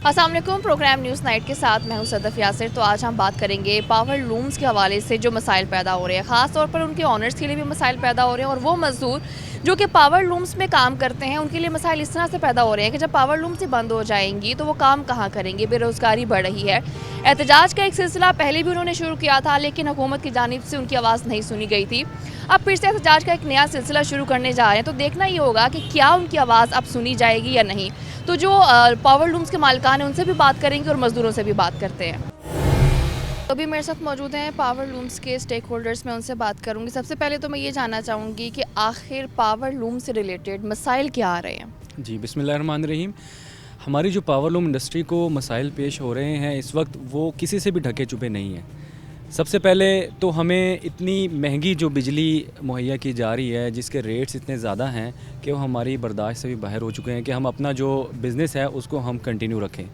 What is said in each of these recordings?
अस्सलाम वालेकुम। Programme news night के साथ मैं हूं सदफ यासिर। तो आज हम बात करेंगे पावर लूम्स के हवाले से जो मसाइल पैदा हो रहे हैं, ख़ास तौर पर उनके ऑनर्स के लिए भी मसाइल पैदा हो रहे हैं और वो मज़दूर जो कि पावर लूम्स में काम करते हैं उनके लिए मसाइल इस तरह से पैदा हो रहे हैं कि जब पावर लूम्स ही बंद हो जाएंगी तो वो काम कहाँ करेंगे। बेरोज़गारी बढ़ रही है। एहतजाज का एक सिलसिला पहले भी उन्होंने शुरू किया था, लेकिन हुकूमत की जानिब से उनकी आवाज़ नहीं सुनी गई थी। अब फिर से एहतजाज का एक नया सिलसिला शुरू करने जा रहे हैं, तो देखना ये होगा कि क्या उनकी आवाज़ अब सुनी जाएगी या नहीं। तो जो पावर लूम्स के मालिकान हैं उनसे भी बात करेंगे और मज़दूरों से भी बात करते हैं। तो अभी मेरे साथ मौजूद हैं पावर लूम्स के स्टेक होल्डर्स, मैं उनसे बात करूंगी। सबसे पहले तो मैं ये जानना चाहूँगी कि आखिर पावर लूम से रिलेटेड मसाइल क्या आ रहे हैं। जी, बिस्मिल्लाहिर्रहमानिर्रहीम। हमारी जो पावर लूम इंडस्ट्री को मसाइल पेश हो रहे हैं इस वक्त, वो किसी से भी ढके छुपे नहीं हैं। सबसे पहले तो हमें इतनी महंगी जो बिजली मुहैया की जा रही है, जिसके रेट्स इतने ज़्यादा हैं कि वो हमारी बर्दाश्त से भी बाहर हो चुके हैं कि हम अपना जो बिज़नेस है उसको हम कंटिन्यू रखें।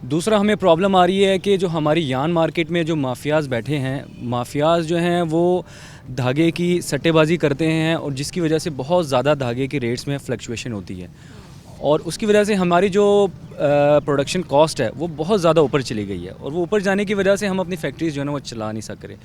दूसरा, हमें प्रॉब्लम आ रही है कि जो हमारी यान मार्केट में जो माफियाज़ बैठे हैं, माफियाज़ जो हैं वो धागे की सट्टेबाजी करते हैं और जिसकी वजह से बहुत ज़्यादा धागे के रेट्स में फ्लक्चुएशन होती है और उसकी वजह से हमारी जो प्रोडक्शन कॉस्ट है वो बहुत ज़्यादा ऊपर चली गई है और वो ऊपर जाने की वजह से हम अपनी फैक्ट्रीज़ जो है ना वो चला नहीं सक रहे।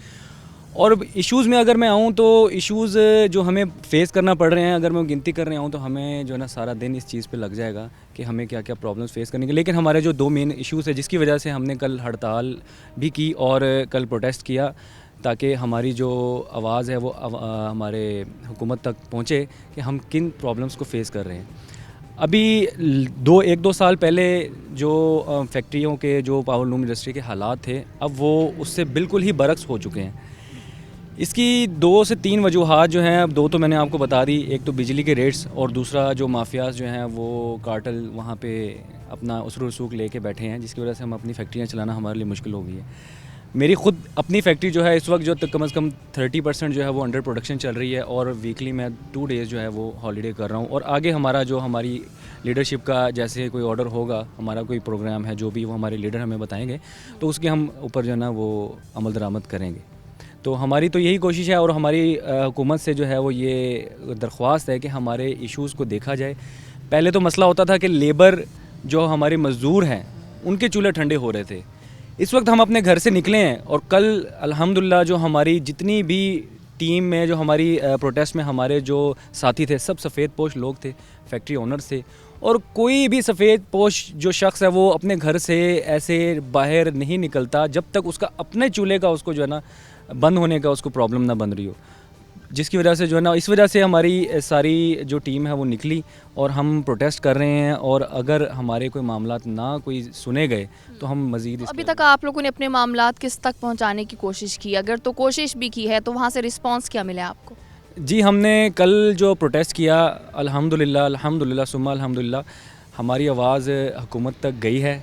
और इश्यूज़ में अगर मैं आऊँ तो इश्यूज़ जो हमें फ़ेस करना पड़ रहे हैं, अगर मैं गिनती कर रहा हूँ तो हमें जो है ना सारा दिन इस चीज़ पे लग जाएगा कि हमें क्या क्या प्रॉब्लम्स फ़ेस करने के। लेकिन हमारे जो दो मेन इश्यूज़ है जिसकी वजह से हमने कल हड़ताल भी की और कल प्रोटेस्ट किया, ताकि हमारी जो आवाज़ है वो हमारे हुकूमत तक पहुँचे कि हम किन प्रॉब्लम्स को फ़ेस कर रहे हैं। अभी एक दो साल पहले जो फैक्ट्रियों के जो पावर लूम इंडस्ट्री के हालात थे, अब वो उससे बिल्कुल ही बरक्स हो चुके हैं। इसकी 2 से 3 वजूहात जो हैं, अब 2 तो मैंने आपको बता दी। एक तो बिजली के रेट्स और दूसरा जो माफियाज़ जो हैं वो कार्टेल वहाँ पे अपना उसर रसूख लेके बैठे हैं, जिसकी वजह से हम अपनी फैक्ट्रियाँ चलाना हमारे लिए मुश्किल हो गई है। मेरी ख़ुद अपनी फैक्ट्री जो है इस वक्त जो कम से कम 30% जो है वो अंडर प्रोडक्शन चल रही है और वीकली मैं 2 डेज़ जो है वो हॉलीडे कर रहा हूँ। और आगे हमारी लीडरशिप का जैसे कोई ऑर्डर होगा, हमारा कोई प्रोग्राम है जो भी, वो हमारे लीडर हमें बताएंगे तो उसके हम ऊपर जो है ना वो अमल दरामद करेंगे। तो हमारी तो यही कोशिश है और हमारी हुकूमत से जो है वो ये दरख्वास्त है कि हमारे इश्यूज़ को देखा जाए। पहले तो मसला होता था कि लेबर जो हमारे मज़दूर हैं उनके चूल्हे ठंडे हो रहे थे। इस वक्त हम अपने घर से निकले हैं और कल अल्हम्दुलिल्लाह जो हमारी जितनी भी टीम में जो हमारी प्रोटेस्ट में हमारे जो साथी थे सब सफ़ेद पोश लोग थे, फैक्ट्री ओनर्स थे। और कोई भी सफ़ेद पोश जो शख्स है वो अपने घर से ऐसे बाहर नहीं निकलता जब तक उसका अपने चूल्हे का उसको जो है ना बंद होने का उसको प्रॉब्लम ना बन रही हो। जिसकी वजह से जो है ना, इस वजह से हमारी सारी जो टीम है वो निकली और हम प्रोटेस्ट कर रहे हैं। और अगर हमारे कोई मामलात ना कोई सुने गए तो हम मज़ीद अभी तक आप लोगों ने अपने मामलात किस तक पहुंचाने की कोशिश की, अगर तो कोशिश भी की है तो वहाँ से रिस्पांस क्या मिला आपको? जी, हमने कल जो प्रोटेस्ट किया, अल्हम्दुलिल्लाह सुम्मा अल्हम्दुलिल्लाह हमारी आवाज़ हुकूमत तक गई है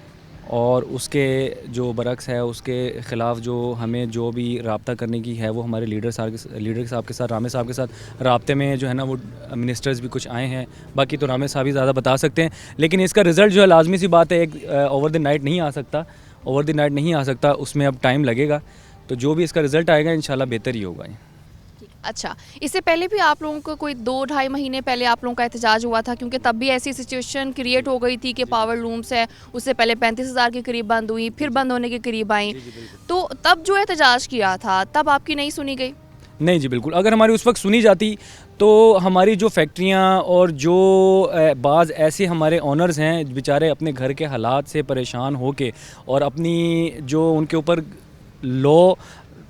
और उसके जो बरक्स है उसके ख़िलाफ़ जो हमें जो भी रब्ता करने की है वो हमारे लीडर साहब के साथ, रामे साहब के साथ रब्ते में जो है ना वो मिनिस्टर्स भी कुछ आए हैं। बाकी तो रामे साहब ही ज़्यादा बता सकते हैं, लेकिन इसका रिज़ल्ट जो है लाजमी सी बात है, एक ओवर द नाइट नहीं आ सकता, उसमें अब टाइम लगेगा। तो जो भी इसका रिज़ल्ट आएगा इंशाल्लाह बेहतर ही होगा। अच्छा, इससे पहले भी आप लोगों को कोई 2-2.5 महीने पहले आप लोगों का एहतजाज हुआ था, क्योंकि तब भी ऐसी सिचुएशन क्रिएट हो गई थी कि पावर लूम्स है उससे पहले 35,000 के करीब बंद हुई, फिर बंद होने के करीब आई। तो तब जो एहतजाज किया था तब आपकी नहीं सुनी गई? नहीं जी, बिल्कुल। अगर हमारी उस वक्त सुनी जाती तो हमारी जो फैक्ट्रियाँ और जो बाज़ ऐसे हमारे ओनर्स हैं बेचारे अपने घर के हालात से परेशान होके और अपनी जो उनके ऊपर लॉ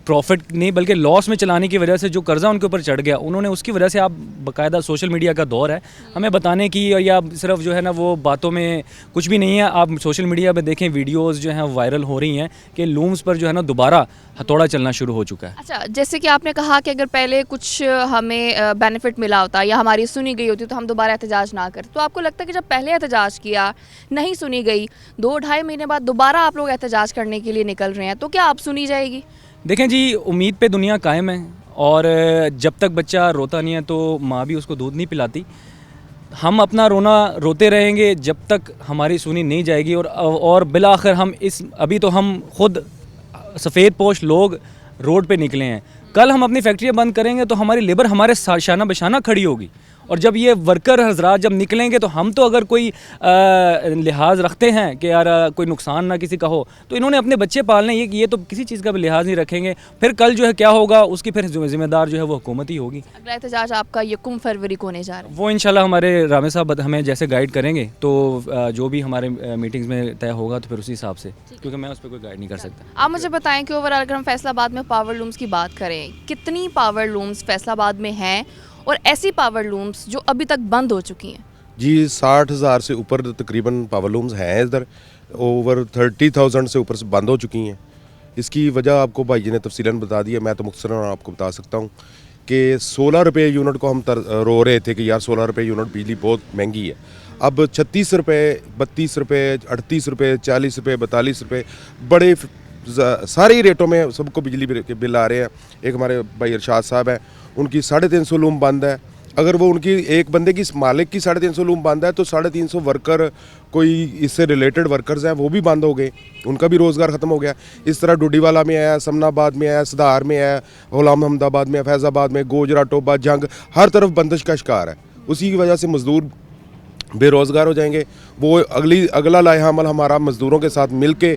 प्रॉफिट नहीं बल्कि लॉस में चलाने की वजह से जो कर्ज़ा उनके ऊपर चढ़ गया, उन्होंने उसकी वजह से, आप बाकायदा सोशल मीडिया का दौर है हमें बताने की, या सिर्फ जो है ना वो बातों में कुछ भी नहीं है। आप सोशल मीडिया पे देखें, वीडियोस जो हैं वायरल हो रही हैं कि लूम्स पर जो है ना दोबारा हथौड़ा चलना शुरू हो चुका है। अच्छा, जैसे कि आपने कहा कि अगर पहले कुछ हमें बेनिफिट मिला होता या हमारी सुनी गई होती तो हम दोबारा एहतजाज ना करते, तो आपको लगता है कि जब पहले एहतजाज किया नहीं सुनी गई, 2-2.5 महीने बाद दोबारा आप लोग एहतजाज करने के लिए निकल रहे हैं, तो क्या आप सुनी जाएगी? देखें जी, उम्मीद पे दुनिया कायम है और जब तक बच्चा रोता नहीं है तो माँ भी उसको दूध नहीं पिलाती। हम अपना रोना रोते रहेंगे जब तक हमारी सुनी नहीं जाएगी और बिलाखिर हम अभी तो हम खुद सफ़ेद पोश लोग रोड पे निकले हैं। कल हम अपनी फैक्ट्रियाँ बंद करेंगे तो हमारी लेबर हमारे शाना बशाना खड़ी होगी और जब ये वर्कर हजरात जब निकलेंगे तो हम तो अगर कोई लिहाज रखते हैं कि यार कोई नुकसान ना किसी का हो, तो इन्होंने अपने बच्चे पालने, ये तो किसी चीज़ का भी लिहाज नहीं रखेंगे। फिर कल जो है क्या होगा उसकी फिर जिम्मेदार जो है वो हुकूमत ही होगी। अगला एहतजाज आपका 1 फरवरी को होने जा रहा है। वो इंशाल्लाह हमारे रामे साहब हमें जैसे गाइड करेंगे तो जो भी हमारे मीटिंग्स में तय होगा तो फिर उसी हिसाब से, क्योंकि मैं उस पर कोई गाइड नहीं कर सकता। आप मुझे बताएं कि ओवरऑल अगर हम फैसलाबाद में पावर लूम्स की बात करें, कितनी पावर लूम्स फैसलाबाद में हैं और ऐसी पावर लूम्स जो अभी तक बंद हो चुकी हैं? जी 60,000 से ऊपर तकरीबन पावर लूम्स हैं इधर, ओवर 30,000 से ऊपर से बंद हो चुकी हैं। इसकी वजह आपको भाई जी ने तफसीलन बता दी है, मैं तो मुख्तसरन आपको बता सकता हूँ कि 16 रुपये यूनिट को हम रो रहे थे कि यार 16 रुपये यूनिट बिजली बहुत महंगी है। अब 36 रुपये, 32 रुपये, 38 रुपये, 40 रुपये, 42 रुपये, बड़े सारे रेटों में सबको बिजली के बिल आ रहे हैं। एक हमारे भाई इरशाद साहब हैं, उनकी 350 लूम बंद है। अगर वो उनकी एक बंदे की मालिक की 350 लूम बंद है तो 350 वर्कर, कोई इससे रिलेटेड वर्कर्स हैं वो भी बंद हो गए, उनका भी रोज़गार ख़त्म हो गया। इस तरह डोडीवाला में आया, समनाबाद में आया, सदार में आया, गुलाम अहमदाबाद में, फैज़ाबाद में, गोजरा, टोबा, जंग, हर तरफ बंदिश का शिकार है। उसी की वजह से मज़दूर बेरोज़गार हो जाएंगे। वो अगला लाया अमल हमारा मज़दूरों के साथ मिल के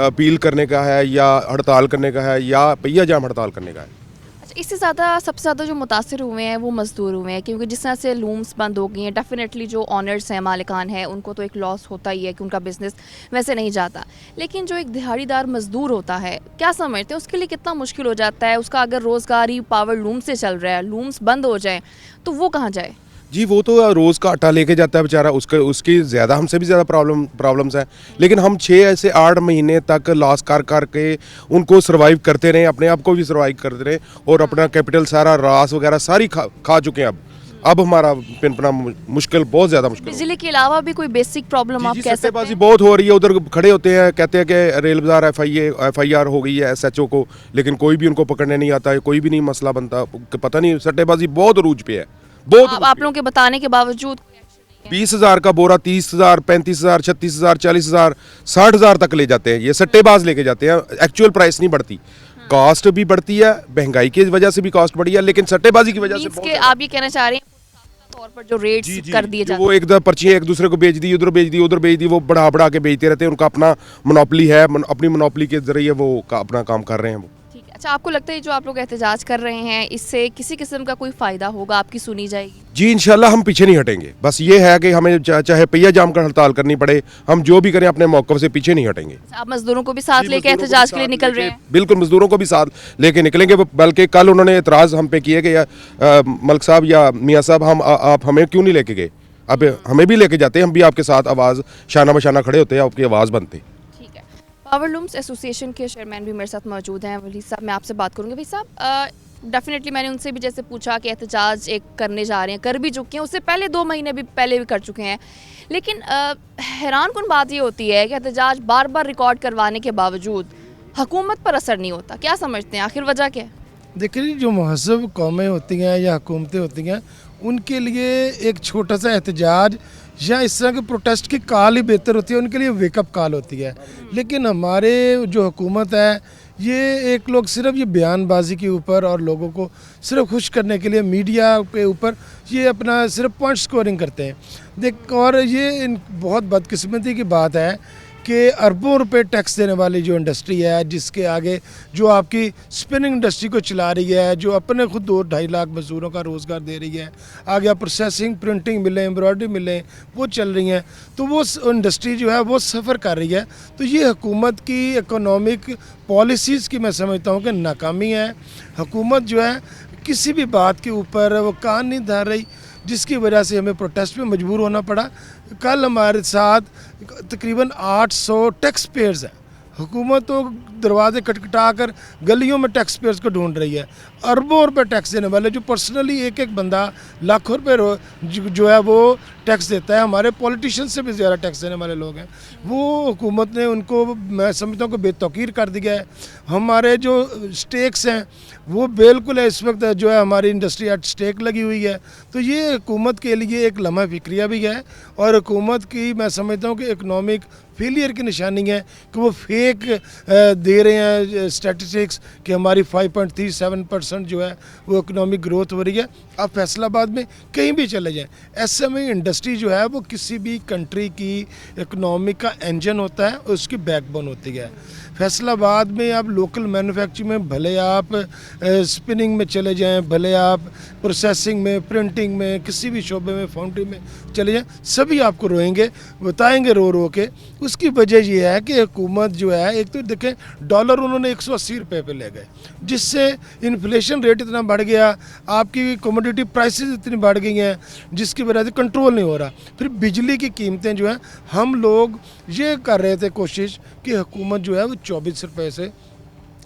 अपील करने का है या हड़ताल करने का है या पहिया जाम हड़ताल करने का है। इससे ज़्यादा सबसे ज़्यादा जो मुतासिर हुए हैं वो मज़दूर हुए हैं, क्योंकि जिस तरह से लूम्स बंद हो गई हैं, डेफिनेटली जो ऑनर्स हैं, मालिकान हैं, उनको तो एक लॉस होता ही है कि उनका बिज़नेस वैसे नहीं जाता। लेकिन जो एक दिहाड़ीदार मज़दूर होता है, क्या समझते हैं उसके लिए कितना मुश्किल हो जाता है? उसका अगर रोज़गार ही पावर लूम से चल रहा है, लूम्स बंद हो जाए तो वो कहाँ जाए? जी वो तो रोज़ का आटा लेके जाता है बेचारा, उसकी ज़्यादा हमसे भी ज़्यादा प्रॉब्लम्स हैं। लेकिन हम 6 से 8 महीने तक लॉस कर के उनको सर्वाइव करते रहे, अपने आप को भी सर्वाइव करते रहे और अपना कैपिटल सारा रास वगैरह सारी खा चुके हैं। अब हमारा पिनपना मुश्किल, बहुत ज़्यादा मुश्किल। बिजली के अलावा भी कोई बेसिक प्रॉब्लम आप कह सकते हैं? बहुत हो रही है। उधर खड़े होते हैं, कहते हैं कि रेल बाज़ार FIR हो गई है SHO को, लेकिन कोई भी उनको पकड़ने नहीं आता है, कोई भी नहीं मसला बनता। पता नहीं, सट्टेबाजी बहुत अरूज पे है। आप लोगों के बताने के बावजूद 20,000 का बोरा 30,000, 35,000, 36,000, 40,000, 60,000 तक ले जाते हैं। ये सट्टेबाज लेके जाते हैं, एक्चुअल प्राइस नहीं बढ़ती, कॉस्ट भी बढ़ती है, महंगाई की वजह से भी कॉस्ट बढ़ी है, लेकिन सट्टेबाजी की वजह से आप ये कहना चाह रहे हैं तौर पर जो रेट्स कर दिए जाते हैं, वो एक पर्चियाँ एक दूसरे को बेच दी, उधर बेच दी, उधर बेच दी, वो बढ़ा के बेचते रहते हैं। उनका अपना मोनोपोली है, अपनी मोनोपोली के जरिए वो अपना काम कर रहे हैं वो। अच्छा, आपको लगता है जो आप लोग एहतजाज कर रहे हैं इससे किसी किस्म का कोई फ़ायदा होगा, आपकी सुनी जाएगी? जी इंशाल्लाह हम पीछे नहीं हटेंगे। बस ये है कि हमें चाहे पहिया जाम कर हड़ताल करनी पड़े, हम जो भी करें अपने मौक़िफ़ से पीछे नहीं हटेंगे। आप मज़दूरों को भी साथ लेके एहतजाज के लिए निकल रहे हैं? बिल्कुल, मज़दूरों को भी साथ लेके निकलेंगे। बल्कि कल उन्होंने एतराज़ हम पे किए कि मलिक साहब या मियाँ साहब, आप हमें क्यों नहीं लेके गए? अब हमें भी लेके जाते, हम भी आपके साथ आवाज़ शाना बशाना खड़े होते हैं, आपकी आवाज़ बनते। पावर लूम्स एसोसिएशन के चेयरमैन भी मेरे साथ मौजूद हैं। वली साहब, मैं आपसे बात करूँगी। भाई साहब, डेफिनेटली मैंने उनसे भी जैसे पूछा कि एहतजाज एक करने जा रहे हैं, कर भी चुके हैं, उससे पहले 2 महीने भी पहले भी कर चुके हैं, लेकिन हैरान कुन बात ये होती है कि एहतजाज बार बार रिकॉर्ड करवाने के बावजूद हुकूमत पर असर नहीं होता। क्या समझते हैं, आखिर वजह क्या है? देखिए, जो महज़ब कौमें होती हैं या हुकूमतें होती हैं, उनके लिए एक छोटा सा एहतजाज या इस तरह के प्रोटेस्ट की कॉल ही बेहतर होती है, उनके लिए वेकअप कॉल होती है। लेकिन हमारे जो हुकूमत है, ये एक लोग सिर्फ ये बयानबाजी के ऊपर और लोगों को सिर्फ खुश करने के लिए मीडिया के ऊपर ये अपना सिर्फ पॉइंट स्कोरिंग करते हैं। और ये बहुत बदकिस्मती की बात है कि अरबों रुपए टैक्स देने वाली जो इंडस्ट्री है, जिसके आगे जो आपकी स्पिनिंग इंडस्ट्री को चला रही है, जो अपने खुद 2-2.5 लाख मजदूरों का रोज़गार दे रही है, आगे प्रोसेसिंग, प्रिंटिंग मिलें, एम्ब्रॉयडरी मिलें, वो चल रही हैं, तो वो इंडस्ट्री जो है वो सफ़र कर रही है। तो ये हुकूमत की इकोनॉमिक पॉलिसीज़ की मैं समझता हूँ कि नाकामी है। हुकूमत जो है किसी भी बात के ऊपर वो कान नहीं धर रही, जिसकी वजह से हमें प्रोटेस्ट में मजबूर होना पड़ा। कल हमारे साथ तकरीबन 800 टैक्स पेयर्स हैं। हुकूमत तो दरवाजे खटखटा कर गलियों में टैक्स पेयर्स को ढूंढ रही है। अरबों रुपए टैक्स देने वाले, जो पर्सनली एक एक बंदा लाखों रुपए जो है वो टैक्स देता है, हमारे पॉलिटिशियन से भी ज़्यादा टैक्स देने वाले लोग हैं, वो हुकूमत ने उनको, मैं समझता हूँ कि बेतौकीर कर दिया है। हमारे जो स्टेक्स हैं वो बिल्कुल इस वक्त जो है हमारी इंडस्ट्री एट स्टेक लगी हुई है। तो ये हुकूमत के लिए एक लम्हा फिक्रिया भी है और हुकूमत की मैं समझता हूँ कि इकनॉमिक फेलियर की निशानी है कि वो फेक दे रहे हैं स्टैटिस्टिक्स कि हमारी 5.37% 10% जो है वो इकोनॉमिक ग्रोथ हो रही है। आप फैसलाबाद में कहीं भी चले जाएं, एसएमई इंडस्ट्री जो है वो किसी भी कंट्री की इकोनॉमी का इंजन होता है और उसकी बैकबोन होती है। फैसलाबाद में आप लोकल मैन्युफैक्चरिंग में भले आप स्पिनिंग में चले जाएं, भले आप प्रोसेसिंग में, प्रिंटिंग में, किसी भी शोबे में, फाउंड्री में चले जाएं, सभी आपको रोएंगे, बताएंगे रो रो के। उसकी वजह ये है कि हुकूमत जो है, एक तो देखें डॉलर उन्होंने 180 रुपये पे ले गए, जिससे इन्फ्लेशन रेट इतना बढ़ गया, आपकी कमोडिटी प्राइसेस इतनी बढ़ गई हैं जिसकी वजह से कंट्रोल नहीं हो रहा। फिर बिजली की कीमतें जो हैं, हम लोग ये कर रहे थे कोशिश कि हुकूमत जो है वो 24 रुपये से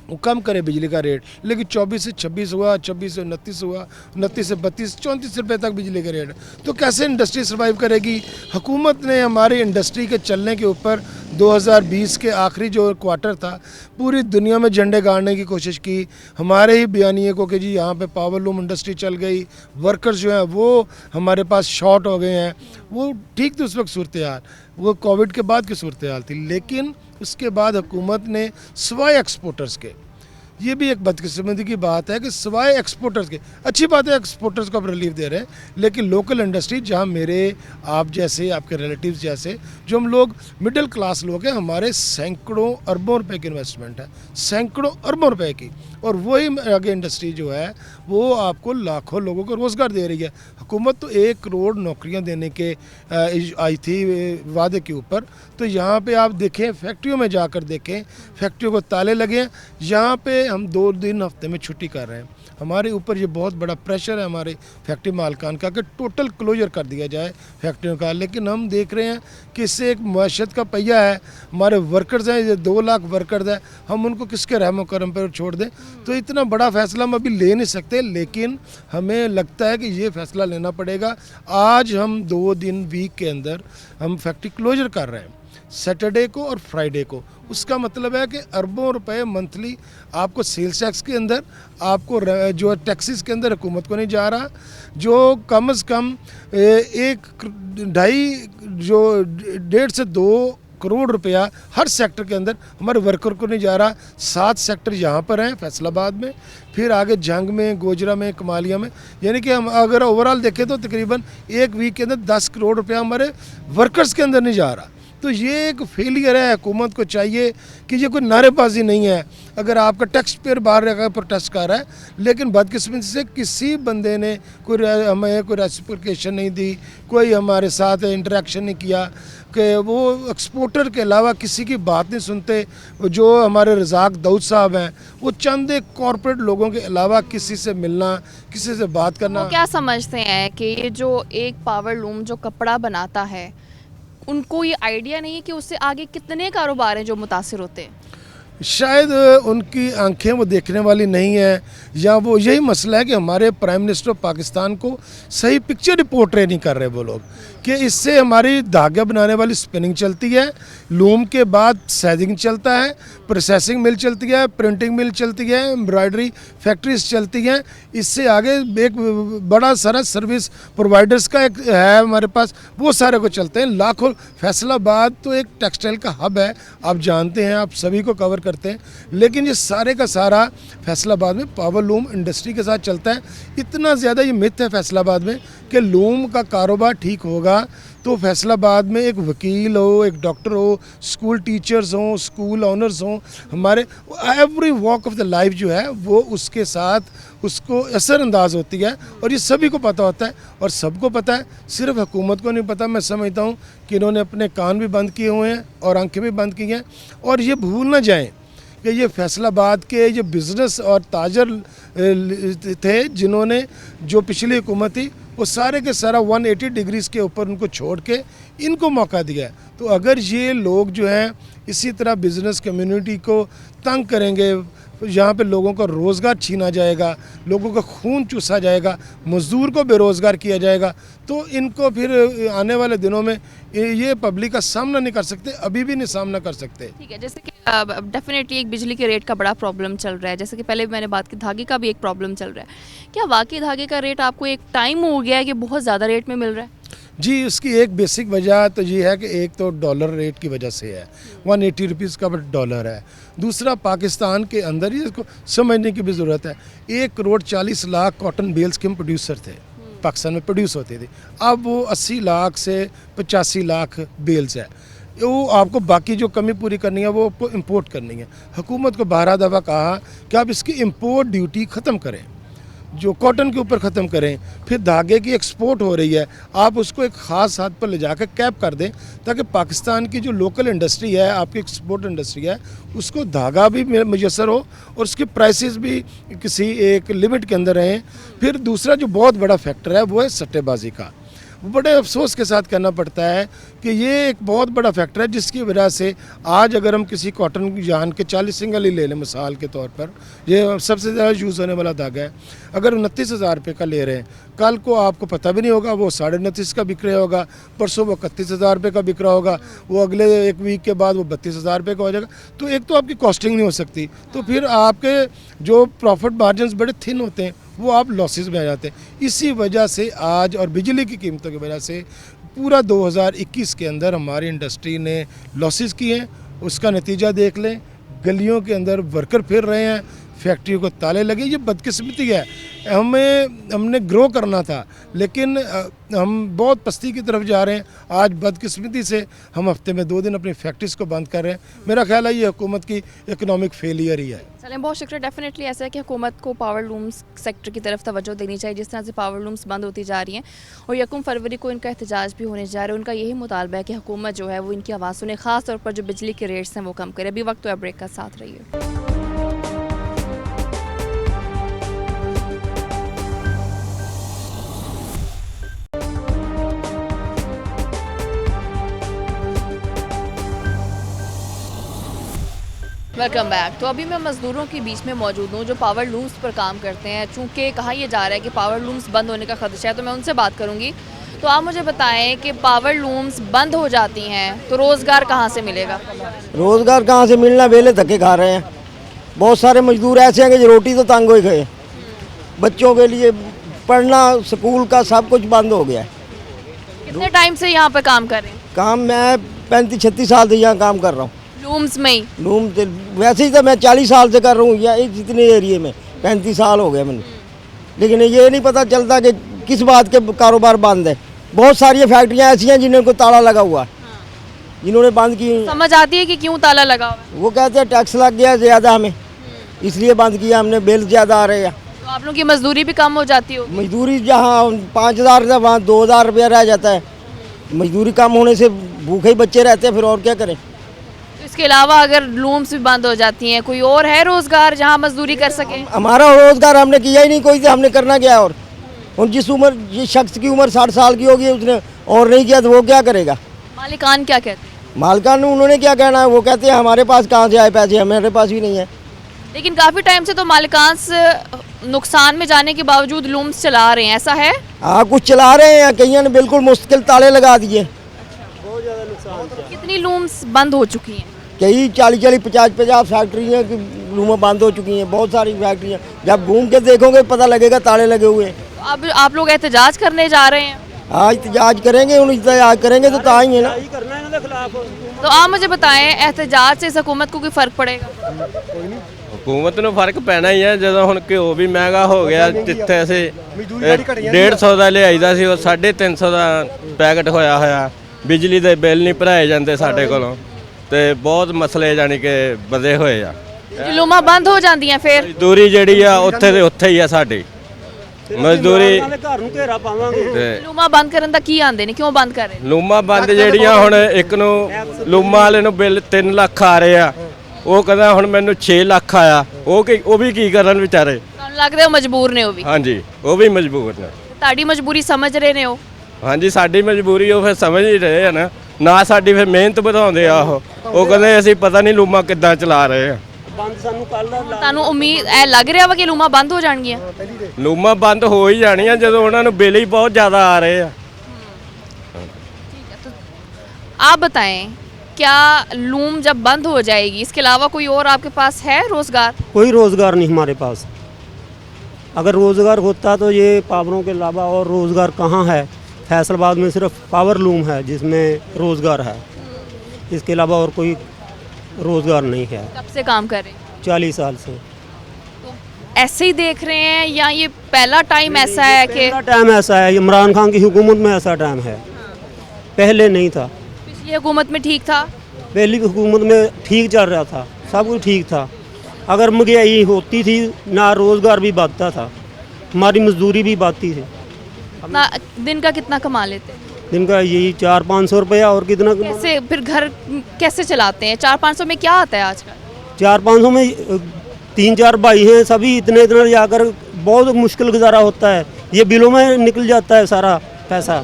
वो कम करे बिजली का रेट, लेकिन 24 से 26 हुआ, 26 से 29 हुआ, 29 से 32, 34 रुपये तक बिजली का रेट। तो कैसे इंडस्ट्री सर्वाइव करेगी? हुकूमत ने हमारी इंडस्ट्री के चलने के ऊपर 2020 के आखिरी जो क्वार्टर था, पूरी दुनिया में झंडे गाड़ने की कोशिश की। हमारे ही बयानिए को कि जी यहाँ पे पावर लूम इंडस्ट्री चल गई, वर्कर्स जो हैं वो हमारे पास शॉर्ट हो गए हैं। वो ठीक थी उस वक्त सूरत हाल, वो कोविड के बाद की सूरत हाल थी, लेकिन उसके बाद हुकूमत ने सिवाय एक्सपोर्टर्स के, ये भी एक बदकिस्मती की बात है कि सिवाय एक्सपोर्टर्स के, अच्छी बात है एक्सपोर्टर्स को आप रिलीफ दे रहे हैं, लेकिन लोकल इंडस्ट्री जहां मेरे आप जैसे, आपके रिलेटिव्स जैसे, जो हम लोग मिडिल क्लास लोग हैं, हमारे सैकड़ों अरबों रुपए की इन्वेस्टमेंट है, सैकड़ों अरबों रुपए की, और वही आगे इंडस्ट्री जो है वो आपको लाखों लोगों को रोज़गार दे रही है। हुकूमत तो 1 करोड़ नौकरियां देने के आई थी वादे के ऊपर, तो यहाँ पे आप देखें, फैक्ट्रियों में जाकर देखें, फैक्ट्रियों को ताले लगे हैं। यहाँ पे हम 2 दिन हफ्ते में छुट्टी कर रहे हैं। हमारे ऊपर ये बहुत बड़ा प्रेशर है हमारे फैक्ट्री मालकान का कि टोटल क्लोजर कर दिया जाए फैक्ट्रियों का, लेकिन हम देख रहे हैं कि इससे एक मुआशरत का पहिया है, हमारे वर्कर्स हैं, ये 2 लाख वर्कर्स हैं, हम उनको किसके रहमो करम पर छोड़ दें? तो इतना बड़ा फैसला हम अभी ले नहीं सकते, लेकिन हमें लगता है कि ये फैसला लेना पड़ेगा। आज हम 2 दिन वीक के अंदर हम फैक्ट्री क्लोजर कर रहे हैं, सैटरडे को और फ्राइडे को। उसका मतलब है कि अरबों रुपए मंथली आपको सेल्स टैक्स के अंदर, आपको जो टैक्सेस के अंदर हुकूमत को नहीं जा रहा, जो कम से कम 1.5 से 2 करोड़ रुपया हर सेक्टर के अंदर हमारे वर्कर को नहीं जा रहा। 7 सेक्टर यहाँ पर हैं फैसलाबाद में, फिर आगे जंग में, गोजरा में, कमालिया में, यानी कि हम अगर ओवरऑल देखें तो तकरीबन 1 वीक के अंदर 10 करोड़ रुपया हमारे वर्कर्स के अंदर नहीं जा रहा। तो ये एक फेलियर है। हुकूमत को चाहिए कि ये कोई नारेबाजी नहीं है। अगर आपका टैक्स पेयर बाहर रहकर प्रोटेस्ट कर रहा है, लेकिन बदकिस्मती से किसी बंदे ने हमें कोई रेसिप्लिकेशन नहीं दी, कोई हमारे साथ इंटरेक्शन नहीं किया, कि वो एक्सपोर्टर के अलावा किसी की बात नहीं सुनते। जो हमारे रज़ाक दाऊद साहब हैं, वो चंद एक कॉरपोरेट लोगों के अलावा किसी से मिलना, किसी से बात करना। वो क्या समझते हैं कि ये जो एक पावर लूम जो कपड़ा बनाता है, उनको ये आइडिया नहीं है कि उससे आगे कितने कारोबार हैं जो मुतासिर होते हैं? शायद उनकी आंखें वो देखने वाली नहीं है, या वो यही मसला है कि हमारे प्राइम मिनिस्टर ऑफ पाकिस्तान को सही पिक्चर रिपोर्ट नहीं कर रहे वो लोग, कि इससे हमारी धागा बनाने वाली स्पिनिंग चलती है, लूम के बाद सैजिंग चलता है, प्रोसेसिंग मिल चलती है, प्रिंटिंग मिल चलती है, एम्ब्रॉयडरी फैक्ट्रीज चलती हैं। इससे आगे एक बड़ा सारा सर्विस प्रोवाइडर्स का एक है हमारे पास, वो सारे को चलते हैं लाखों। फैसलाबाद तो एक टेक्सटाइल का हब है, आप जानते हैं, आप सभी को कवर करते हैं, लेकिन ये सारे का सारा फैसलाबाद में पावर लूम इंडस्ट्री के साथ चलता है। इतना ज़्यादा ये मिथ है फैसलाबाद में कि लूम का कारोबार ठीक होगा तो फैसलाबाद में एक वकील हो, एक डॉक्टर हो, स्कूल टीचर्स हों, स्कूल ऑनर्स हों, हमारे every walk of the life जो है वो उसके साथ उसको असरअंदाज होती है, और ये सभी को पता होता है और सबको पता है, सिर्फ हुकूमत को नहीं पता। मैं समझता हूँ कि इन्होंने अपने कान भी बंद किए हुए हैं और आंखें भी बंद की हैं, और ये भूल ना जाएं कि ये फैसलाबाद के ये बिज़नेस और ताजर थे जिन्होंने, जो पिछली हुकूमत थी, वो सारे के सारा 180 डिग्रीज़ के ऊपर उनको छोड़ के इनको मौका दिया है। तो अगर ये लोग जो हैं इसी तरह बिज़नेस कम्युनिटी को तंग करेंगे, यहाँ पे लोगों का रोज़गार छीना जाएगा, लोगों का खून चूसा जाएगा, मज़दूर को बेरोज़गार किया जाएगा, तो इनको फिर आने वाले दिनों में ये पब्लिक का सामना नहीं कर सकते, अभी भी नहीं सामना कर सकते। ठीक है, जैसे कि डेफिनेटली एक बिजली के रेट का बड़ा प्रॉब्लम चल रहा है, जैसे कि पहले मैंने बात की धागे का भी एक प्रॉब्लम चल रहा है। क्या वाकई धागे का रेट आपको एक टाइम हो गया है कि बहुत ज़्यादा रेट में मिल रहा है? जी, उसकी एक बेसिक वजह तो ये है कि एक तो डॉलर रेट की वजह से है, 180 रुपीज़ का डॉलर है। दूसरा, पाकिस्तान के अंदर ही इसको समझने की भी ज़रूरत है, 1,40,00,000 कॉटन बेल्स के हम प्रोड्यूसर थे, पाकिस्तान में प्रोड्यूस होती थी। अब वो 80 लाख से 85 लाख बेल्स है। वो आपको बाकी जो कमी पूरी करनी है वो आपको इंपोर्ट करनी है। हुकूमत को 12 दफ़ा कहा कि आप इसकी इंपोर्ट ड्यूटी ख़त्म करें, जो कॉटन के ऊपर ख़त्म करें। फिर धागे की एक्सपोर्ट हो रही है, आप उसको एक ख़ास हाथ पर ले जाकर कैप कर दें, ताकि पाकिस्तान की जो लोकल इंडस्ट्री है, आपकी एक्सपोर्ट इंडस्ट्री है, उसको धागा भी मुयसर हो और उसकी प्राइसेस भी किसी एक लिमिट के अंदर रहें। फिर दूसरा जो बहुत बड़ा फैक्टर है वो है सट्टेबाजी का। वो बड़े अफसोस के साथ कहना पड़ता है कि ये एक बहुत बड़ा फैक्टर है, जिसकी वजह से आज अगर हम किसी कॉटन की जान के 40 सिंगल ही ले लें मिसाल के तौर पर, ये सबसे ज़्यादा यूज़ होने वाला धागा है, अगर 29,000 रुपये का ले रहे हैं, कल को आपको पता भी नहीं होगा वो 29.5 का बिक रहा होगा, परसों वो 31,000 रुपये का बिक रहा होगा, वो अगले एक वीक के बाद वो 32,000 रुपये का हो जाएगा। तो एक तो आपकी कॉस्टिंग नहीं हो सकती, तो फिर आपके जो प्रॉफिट मार्जिन बड़े थिन होते हैं वो आप लॉसेस में आ जाते हैं। इसी वजह से आज और बिजली की कीमतों की वजह से पूरा 2021 के अंदर हमारी इंडस्ट्री ने लॉसेस किए हैं। उसका नतीजा देख लें, गलियों के अंदर वर्कर फिर रहे हैं, फैक्ट्रियों को ताले लगे। ये बदकिस्मती है, हमने ग्रो करना था लेकिन हम बहुत पस्ती की तरफ जा रहे हैं। आज बदकिस्मती से हम हफ्ते में 2 दिन अपनी फैक्ट्रीज को बंद कर रहे हैं। मेरा ख्याल है ये हुकूमत की इकोनॉमिक फेलियर ही है। चलें, बहुत शुक्रिया। डेफिनेटली ऐसा है कि हुकूमत को पावर लूम्स सेक्टर की तरफ तवज्जो देनी चाहिए। जिस तरह से पावर लूम्स बंद होती जा रही हैं और 1 फरवरी को इनका एहतजाज भी होने जा रहा है, उनका यही मुतालबा है कि हुकूमत जो है वो इनकी आवाज़ सुने, ख़ास तौर पर जो बिजली के रेट्स हैं वो कम करे। अभी वक्त तो है ब्रेक का, साथ रहिए। Welcome back. तो अभी मैं मज़दूरों के बीच में मौजूद हूँ जो पावर लूम्स पर काम करते हैं। चूँकि कहा यह जा रहा है कि पावर लूम्स बंद होने का खदशा है, तो मैं उनसे बात करूँगी। तो आप मुझे बताएं कि पावर लूम्स बंद हो जाती हैं तो रोज़गार कहाँ से मिलेगा? रोज़गार कहाँ से मिलना, वेले धक्के खा रहे हैं। बहुत सारे मजदूर ऐसे हैं कि रोटी तो तंग हो गए, बच्चों के लिए पढ़ना, स्कूल का सब कुछ बंद हो गया है। कितने टाइम से यहाँ पे काम कर रहे हैं? काम मैं 35-36 साल से यहाँ काम कर रहा हूँ लूम्स में ही? लूम से वैसे ही तो मैं 40 साल से कर रहा हूँ या इतने एरिए में 35 साल हो गए मैंने, लेकिन ये नहीं पता चलता कि किस बात के कारोबार बंद है। बहुत सारी फैक्ट्रियाँ ऐसी हैं जिन्हें को ताला लगा हुआ है, जिन्होंने बंद की। समझ आती है कि क्यों ताला लगा हुआ है? वो कहते हैं टैक्स लग गया ज़्यादा हमें, इसलिए बंद किया हमने, बिल ज़्यादा आ रहे हैं। तो आप लोगों की मजदूरी भी कम हो जाती हो? मजदूरी जहाँ 5,000 था वहाँ 2,000 रुपया रह जाता है। मजदूरी कम होने से भूखे ही बच्चे रहते हैं, फिर और क्या करें। तो इसके अलावा अगर लूम्स भी बंद हो जाती हैं, कोई और है रोज़गार जहाँ मजदूरी कर सकें? हमारा रोज़गार हमने किया ही नहीं कोई, तो हमने करना क्या? और जिस उम्र, जिस शख्स की उम्र 60 साल की होगी उसने और नहीं किया तो वो क्या करेगा? मालिकान क्या कहते हैं? मालिकान उन्होंने क्या कहना है, वो कहते हैं हमारे पास कहाँ से आए पैसे, हमारे पास भी नहीं है। लेकिन काफ़ी टाइम से तो मालिकान नुकसान में जाने के बावजूद लूम्स चला रहे हैं, ऐसा है? हाँ, कुछ चला रहे हैं, कईयों ने बिल्कुल मुश्किल ताले लगा दिए। कितनी लूम्स बंद हो चुकी हैं? कई 40-40, 50-50 फैक्ट्रियाँ की लूमें बंद हो चुकी हैं, बहुत सारी फैक्ट्रियाँ। जब घूम के देखोगे पता लगेगा ताले लगे हुए हैं। तो अब आप लोग एहतजाज करने जा रहे हैं? हाँ, एहतजाज करेंगे, एहतजाज करेंगे तो ताई है ना। तो आप मुझे बताएं, एहतजाज से इस हुकूमत को कोई फ़र्क पड़ेगा? हुकूमत ਨੂੰ ਫਰਕ ਪੈਣਾ ਹੀ ਹੈ ਜਦੋਂ ਹੁਣ ਘਿਓ ਵੀ ਮਹਿੰਗਾ ਹੋ ਗਿਆ। ਜਿੱਥੇ ਅਸੀਂ 150 ਦਾ ਲਿਆਈਦਾ ਸੀ ਉਹ 350 ਦਾ ਪੈਕਟ ਹੋਇਆ। ਬਿਜਲੀ ਦੇ ਬਿੱਲ ਨਹੀਂ ਭਰਾਏ ਜਾਂਦੇ ਸਾਡੇ ਕੋਲੋਂ ਤੇ ਬਹੁਤ ਮਸਲੇ ਜਾਨੀ ਕਿ ਵਧੇ ਹੋਏ ਆ। ਲੂਮਾਂ ਬੰਦ ਹੋ ਜਾਂਦੀਆਂ ਫਿਰ? ਮਜ਼ਦੂਰੀ ਜਿਹੜੀ ਆ ਉੱਥੇ ਦੇ ਉੱਥੇ ਹੀ ਆ ਸਾਡੀ ਮਜ਼ਦੂਰੀ। ਘਰ ਨੂੰ ਘੇਰਾ ਪਾਵਾਂਗੇ। ਲੂਮਾਂ ਬੰਦ ਕਰਨ ਦਾ ਕੀ ਆਂਦੇ ਨੇ, ਕਿਉਂ ਬੰਦ ਕਰ ਰਹੇ ਨੇ? ਲੂਮਾਂ ਬੰਦ ਜਿਹੜੀਆਂ ਹੁਣ ਇੱਕ ਨੂੰ ਲੂਮਾਂ ਵਾਲੇ ਨੂੰ ਬਿੱਲ 3 ਲੱਖ ਆ ਰਹੇ ਆ, ਉਹ ਕਹਿੰਦਾ ਹੁਣ ਮੈਨੂੰ 6 ਲੱਖ ਆਇਆ। ਉਹ ਵੀ ਕੀ ਕਰਨ ਵਿਚਾਰੇ? ਤੁਹਾਨੂੰ ਲੱਗਦਾ ਉਹ ਮਜਬੂਰ ਨੇ? ਉਹ ਵੀ? ਹਾਂਜੀ, ਉਹ ਵੀ ਮਜਬੂਰ ਨੇ। ਤੁਹਾਡੀ ਮਜਬੂਰੀ ਸਮਝ ਰਹੇ ਨੇ ਉਹ? ਹਾਂਜੀ, ਸਾਡੀ ਮਜਬੂਰੀ ਉਹ ਫਿਰ ਸਮਝ ਹੀ ਰਹੇ ਆ ਨਾ ਸਾਡੀ ਫਿਰ ਮਿਹਨਤ ਵਧਾਉਂਦੇ ਆ। ਉਹ ਕਹਿੰਦੇ ਅਸੀਂ ਪਤਾ ਨਹੀਂ ਲੂਮਾਂ ਕਿੱਦਾਂ ਚਲਾ ਰਹੇ ਆ। ਬੰਦ ਸਾਨੂੰ ਕੱਲ ਦਾ ਤੁਹਾਨੂੰ ਉਮੀਦ ਐ ਲੱਗ ਰਿਹਾ ਵਾ ਕਿ ਲੂਮਾਂ ਬੰਦ ਹੋ ਜਾਣਗੀਆਂ? ਲੂਮਾਂ ਬੰਦ ਹੋ ਹੀ ਜਾਣੀਆਂ ਜਦੋਂ ਉਹਨਾਂ ਨੂੰ ਬਿੱਲ ਹੀ ਬਹੁਤ ਜ਼ਿਆਦਾ ਆ ਰਹੇ ਆ। आप बताएं, क्या लूम जब बंद हो जाएगी इसके अलावा कोई और आपके पास है रोज़गार? कोई रोज़गार नहीं हमारे पास। अगर रोज़गार होता तो ये पावरों के अलावा और रोज़गार कहाँ है? फैसलाबाद में सिर्फ पावर लूम है जिसमें रोज़गार है, इसके अलावा और कोई रोज़गार नहीं है। कब से काम कर रहे हैं? 40 साल से। तो ऐसे ही देख रहे हैं या ये पहला टाइम ऐसा है कि पहला टाइम ऐसा है, इमरान खान की हुकूमत में ऐसा टाइम है, पहले नहीं था। पिछली हुकूमत में ठीक था? पहली हुकूमत में ठीक चल रहा था, सब कुछ ठीक था। अगर महंगाई होती थी ना, रोज़गार भी बढ़ता था, हमारी मजदूरी भी बढ़ती थी। ना दिन का कितना कमा लेते हैं? दिन का यही 400-500 रुपया, और कितना कैसे फिर घर कैसे चलाते हैं? 400-500 में क्या आता है आजकल? 400-500 में 3-4 भाई हैं, सभी इतने जाकर बहुत मुश्किल गुजारा होता है। ये बिलों में निकल जाता है सारा पैसा।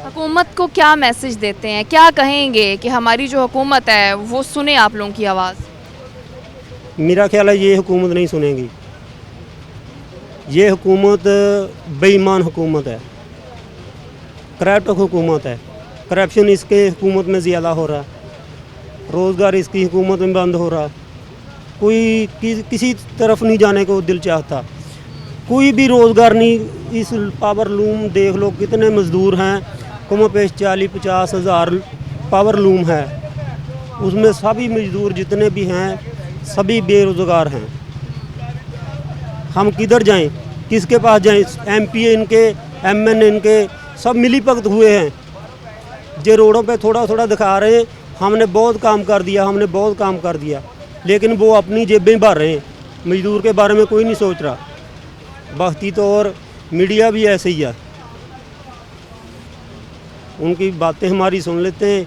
हुकूमत को क्या मैसेज देते हैं, क्या कहेंगे कि हमारी जो हुकूमत है वो सुने आप लोगों की आवाज़? मेरा ख्याल है ये हुकूमत नहीं सुनेगी। ये हुकूमत बेईमान हुकूमत है, करप्ट हुकूमत है। करप्शन इसके हुकूमत में ज़्यादा हो रहा है, रोज़गार इसकी हुकूमत में बंद हो रहा है। कोई किसी तरफ नहीं जाने को दिल चाहता, कोई भी रोज़गार नहीं। इस पावर लूम देख लो कितने मज़दूर हैं, कम पेश 40-50 हज़ार पावर लूम है, उसमें सभी मज़दूर जितने भी हैं सभी बेरोज़गार हैं। हम किधर जाएं, किसके पास जाएं? MP इनके, MN इनके सब मिली भगत हुए हैं। जो रोडों पे थोड़ा थोड़ा दिखा रहे हैं हमने बहुत काम कर दिया, हमने बहुत काम कर दिया, लेकिन वो अपनी जेबें भर रहे हैं, मजदूर के बारे में कोई नहीं सोच रहा। बाकी तो और मीडिया भी ऐसे ही है, उनकी बातें हमारी सुन लेते हैं,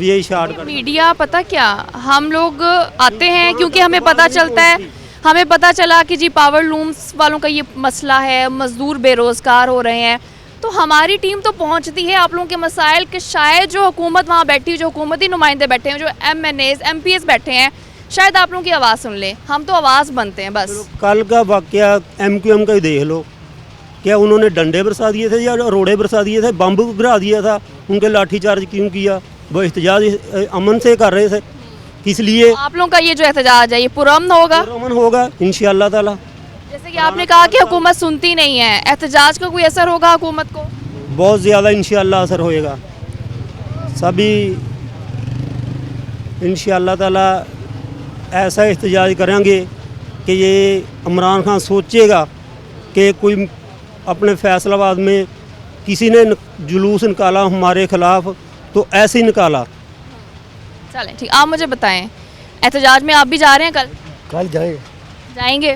यही शार्ट कर। मीडिया पता क्या, हम लोग आते हैं क्योंकि हमें पता चलता है, हमें पता चला कि जी पावर लूम्स वालों का ये मसला है, मजदूर बेरोज़गार हो रहे हैं, तो हमारी टीम तो पहुंचती है आप लोगों के मसाइल के। शायद जो हुकूमत वहाँ बैठी है, जो हुकूमती नुमाइंदे बैठे हैं, जो MNAs MPs बैठे हैं, शायद आप लोगों की आवाज़ सुन ले। हम तो आवाज़ बनते हैं बस। कल का वाकया MQM का ही देख लो, क्या उन्होंने डंडे बरसा दिए थे या रोड़े बरसा दिए थे, बम गिरा दिया था, उनके लाठीचार्ज क्यों किया? वो एहतजाज अमन से कर रहे थे, किस लिए? आप लोगों का ये जो एहतजाज है ये पुरअमन होगा? अमन होगा इंशाअल्लाह ताला। जैसे कि आपने कहा कि हुकूमत सुनती नहीं है, एहतजाज का कोई असर होगा हुकूमत को? बहुत ज़्यादा इंशाअल्लाह असर होएगा, सभी इंशाअल्लाह ताला ऐसा एहतजाज करेंगे कि ये इमरान खान सोचेगा कि कोई अपने फैसलाबाद में किसी ने जुलूस निकाला हमारे ख़िलाफ़ तो ऐसे ही निकाला। चलें ठीक, आप मुझे बताएं, एहतजाज में आप भी जा रहे हैं कल? कल जाएंगे। जाएंगे?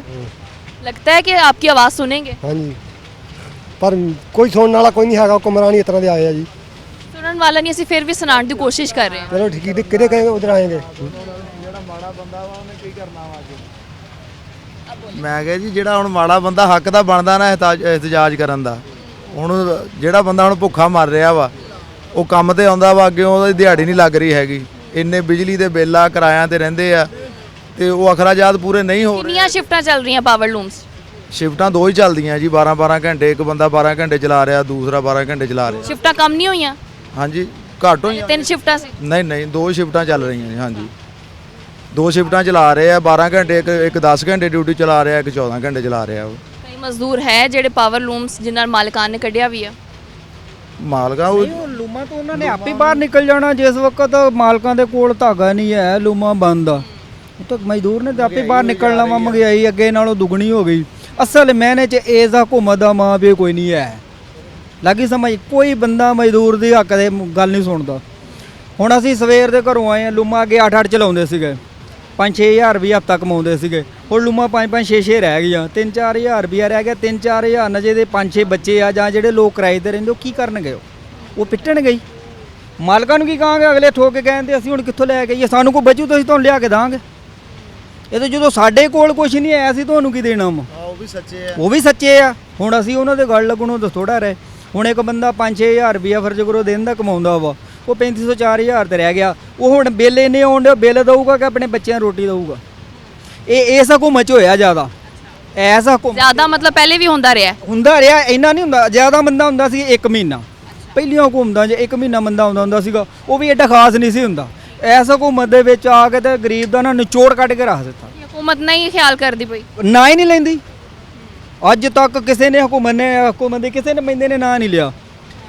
लगता है कि आपकी आवाज़ सुनेंगे? हाँ जी, पर कोई सुनने वाला कोई नहीं है, हुक्मरान ही इतना दे आए जी। सुनने वाला नहीं, ਅਸੀਂ फिर भी सुनाने की कोशिश कर रहे हैं। चलो ठीक है, किधर कहेंगे उधर आएंगे। ਮੈਂ ਕਿਹਾ ਜੀ ਜਿਹੜਾ ਹੁਣ ਮਾੜਾ ਬੰਦਾ ਹੱਕ ਦਾ ਬਣਦਾ ਨਾ ਇhtਜਾਜ ਕਰਨ ਦਾ, ਹੁਣ ਜਿਹੜਾ ਬੰਦਾ ਹੁਣ ਭੁੱਖਾ ਮਰ ਰਿਹਾ ਵਾ ਉਹ ਕੰਮ ਤੇ ਆਉਂਦਾ ਵਾ, ਅੱਗੇ ਉਹਦੀ ਦਿਹਾੜੀ ਨਹੀਂ ਲੱਗ ਰਹੀ ਹੈਗੀ, ਇੰਨੇ ਬਿਜਲੀ ਦੇ ਬਿੱਲ ਆ, ਕਿਰਾਇਆਂ ਤੇ ਰਹਿੰਦੇ ਆ, ਤੇ ਉਹ ਅਖਰਾਜਾਤ ਪੂਰੇ ਨਹੀਂ ਹੋ ਰਹੇ। ਕਿੰਨੀਆਂ ਸ਼ਿਫਟਾਂ ਚੱਲ ਰਹੀਆਂ ਪਾਵਰ ਲੂਮਸ? ਸ਼ਿਫਟਾਂ ਦੋ ਹੀ ਚੱਲਦੀਆਂ ਜੀ, 12-12 ਘੰਟੇ, ਇੱਕ ਬੰਦਾ 12 ਘੰਟੇ ਚਲਾ ਰਿਹਾ, ਦੂਸਰਾ 12 ਘੰਟੇ ਚਲਾ ਰਿਹਾ। ਸ਼ਿਫਟਾਂ ਕਮ ਨਹੀਂ ਹੋਈਆਂ? ਹਾਂਜੀ ਘੱਟ ਹੋਈਆਂ। 3 ਸ਼ਿਫਟਾਂ ਸੀ? ਨਹੀਂ ਨਹੀਂ, ਦੋ ਸ਼ਿਫਟਾਂ ਚੱਲ ਰਹੀਆਂ ਜੀ। ਹਾਂਜੀ ਦੋ ਸ਼ਿਫਟਾਂ ਚਲਾ ਰਹੇ ਆ, 12 ਘੰਟੇ, ਇੱਕ 10 ਘੰਟੇ ਡਿਊਟੀ ਚਲਾ ਰਿਹਾ, ਇੱਕ 14 ਘੰਟੇ ਚਲਾ ਰਿਹਾ। ਉਹ ਕਈ ਮਜ਼ਦੂਰ ਹੈ ਜਿਹੜੇ ਪਾਵਰ ਲੂਮਸ ਜਿਨ੍ਹਾਂ ਨੂੰ ਮਾਲਕਾਨ ਨੇ ਕੱਢਿਆ ਵੀ ਆ। ਮਾਲਕਾਂ ਉਹ ਲੂਮਾਂ ਤੋਂ ਉਹਨਾਂ ਨੇ ਆਪੇ ਬਾਹਰ ਨਿਕਲ ਜਾਣਾ, ਜਿਸ ਵਕਤ ਮਾਲਕਾਂ ਦੇ ਕੋਲ ਧਾਗਾ ਨਹੀਂ ਹੈ, ਲੂਮਾਂ ਬੰਦ ਆ, ਉਹ ਤਾਂ ਮਜ਼ਦੂਰ ਨੇ ਤਾਂ ਆਪੇ ਬਾਹਰ ਨਿਕਲਣਾ ਵਾ। ਮਹਿੰਗਾਈ ਅੱਗੇ ਨਾਲੋਂ ਦੁੱਗਣੀ ਹੋ ਗਈ। ਅਸਲ ਮੈਨੇ 'ਚ ਇਸ ਹਕੂਮਤ ਦਾ ਮਾਂ ਪਿਓ ਕੋਈ ਨਹੀਂ ਹੈ, ਲੱਗੀ ਸਮਝ। ਕੋਈ ਬੰਦਾ ਮਜ਼ਦੂਰ ਦੀ ਹੱਕ ਦੇ ਗੱਲ ਨਹੀਂ ਸੁਣਦਾ। ਹੁਣ ਅਸੀਂ ਸਵੇਰ ਦੇ ਘਰੋਂ ਆਏ ਹਾਂ, ਲੂਮਾਂ ਅੱਗੇ 8-8 ਚਲਾਉਂਦੇ ਸੀਗੇ, 5-6 ਹਜ਼ਾਰ ਵੀ ਹਫ਼ਤਾ ਕਮਾਉਂਦੇ ਸੀਗੇ, ਹੁਣ ਲੂਮਾਂ 5-5 6-6 ਰਹਿ ਗਈਆਂ, 3-4 ਹਜ਼ਾਰ ਰੁਪਈਆ ਰਹਿ ਗਿਆ। 3-4 ਹਜ਼ਾਰ ਨਾਲ ਜਿਹਦੇ 5-6 ਬੱਚੇ ਆ ਜਾਂ ਜਿਹੜੇ ਲੋਕ ਕਿਰਾਏ ਤੇ ਰਹਿੰਦੇ, ਉਹ ਕੀ ਕਰਨਗੇ? ਉਹ ਪਿੱਟਣਗੇ ਹੀ। ਮਾਲਕਾਂ ਨੂੰ ਕੀ ਕਹਾਂਗੇ? ਅਗਲੇ ਠੋਕ ਕੇ ਕਹਿੰਦੇ ਅਸੀਂ ਹੁਣ ਕਿੱਥੋਂ ਲੈ ਕੇ ਆਈਏ, ਸਾਨੂੰ ਕੋਈ ਬਚੂ ਤਾਂ ਅਸੀਂ ਤੁਹਾਨੂੰ ਲਿਆ ਕੇ ਦਾਂਗੇ। ਇਹ ਤਾਂ ਜਦੋਂ ਸਾਡੇ ਕੋਲ ਕੁਛ ਨਹੀਂ ਹੈ, ਅਸੀਂ ਤੁਹਾਨੂੰ ਕੀ ਦੇਣਾ ਵਾ? ਉਹ ਵੀ ਸੱਚੇ ਆ, ਉਹ ਵੀ ਸੱਚੇ ਆ। ਹੁਣ ਅਸੀਂ ਉਹਨਾਂ ਦੇ ਗੱਲ ਲੱਗਣੋਂ ਤਾਂ ਥੋੜ੍ਹਾ ਰਹੇ। ਹੁਣ ਇੱਕ ਬੰਦਾ 5-6 ਹਜ਼ਾਰ ਰੁਪਈਆ ਫਰਜ਼ ਕਰੋ ਦਿਨ ਦਾ ਕਮਾਉਂਦਾ ਵਾ, ਉਹ 3500-4 ਹਜ਼ਾਰ ਤੇ ਰਹਿ ਗਿਆ। ਉਹ ਹੁਣ ਬਿੱਲ ਇੰਨੇ ਆਉਣ ਦੇ, ਬਿੱਲ ਦਊਗਾ ਕਿ ਆਪਣੇ ਬੱਚਿਆਂ ਨੂੰ ਰੋਟੀ ਦਊਗਾ? ਇਹ ਇਸ ਹਕੂਮਤ 'ਚ ਹੋਇਆ ਜ਼ਿਆਦਾ। ਐਸਾ ਜ਼ਿਆਦਾ ਮਤਲਬ ਪਹਿਲੇ ਵੀ ਹੁੰਦਾ ਰਿਹਾ? ਹੁੰਦਾ ਰਿਹਾ, ਇੰਨਾ ਨਹੀਂ ਹੁੰਦਾ। ਜ਼ਿਆਦਾ ਮੰਦਾ ਹੁੰਦਾ ਸੀ 1 ਮਹੀਨਾ, ਪਹਿਲੀਆਂ ਹਕੂਮਤਾਂ 'ਚ 1 ਮਹੀਨਾ ਮੰਦਾ ਹੁੰਦਾ ਸੀਗਾ, ਉਹ ਵੀ ਐਡਾ ਖਾਸ ਨਹੀਂ ਸੀ ਹੁੰਦਾ। ਐਸ ਹਕੂਮਤ ਦੇ ਵਿੱਚ ਆ ਕੇ ਤੇ ਗਰੀਬ ਦਾ ਨਾ ਨਿਚੋੜ ਕੱਢ ਕੇ ਰੱਖ ਦਿੱਤਾ। हुकूमत नहीं ख्याल कर दी भाई? ਨਾ ਹੀ ਨਹੀਂ ਲੈਂਦੀ। ਅੱਜ ਤੱਕ ਕਿਸੇ ਨੇ ਹਕੂਮਤ ਦੇ ਕਿਸੇ ਨੇ ਬੰਦੇ ਨੇ ਨਾਂ ਨਹੀਂ ਲਿਆ।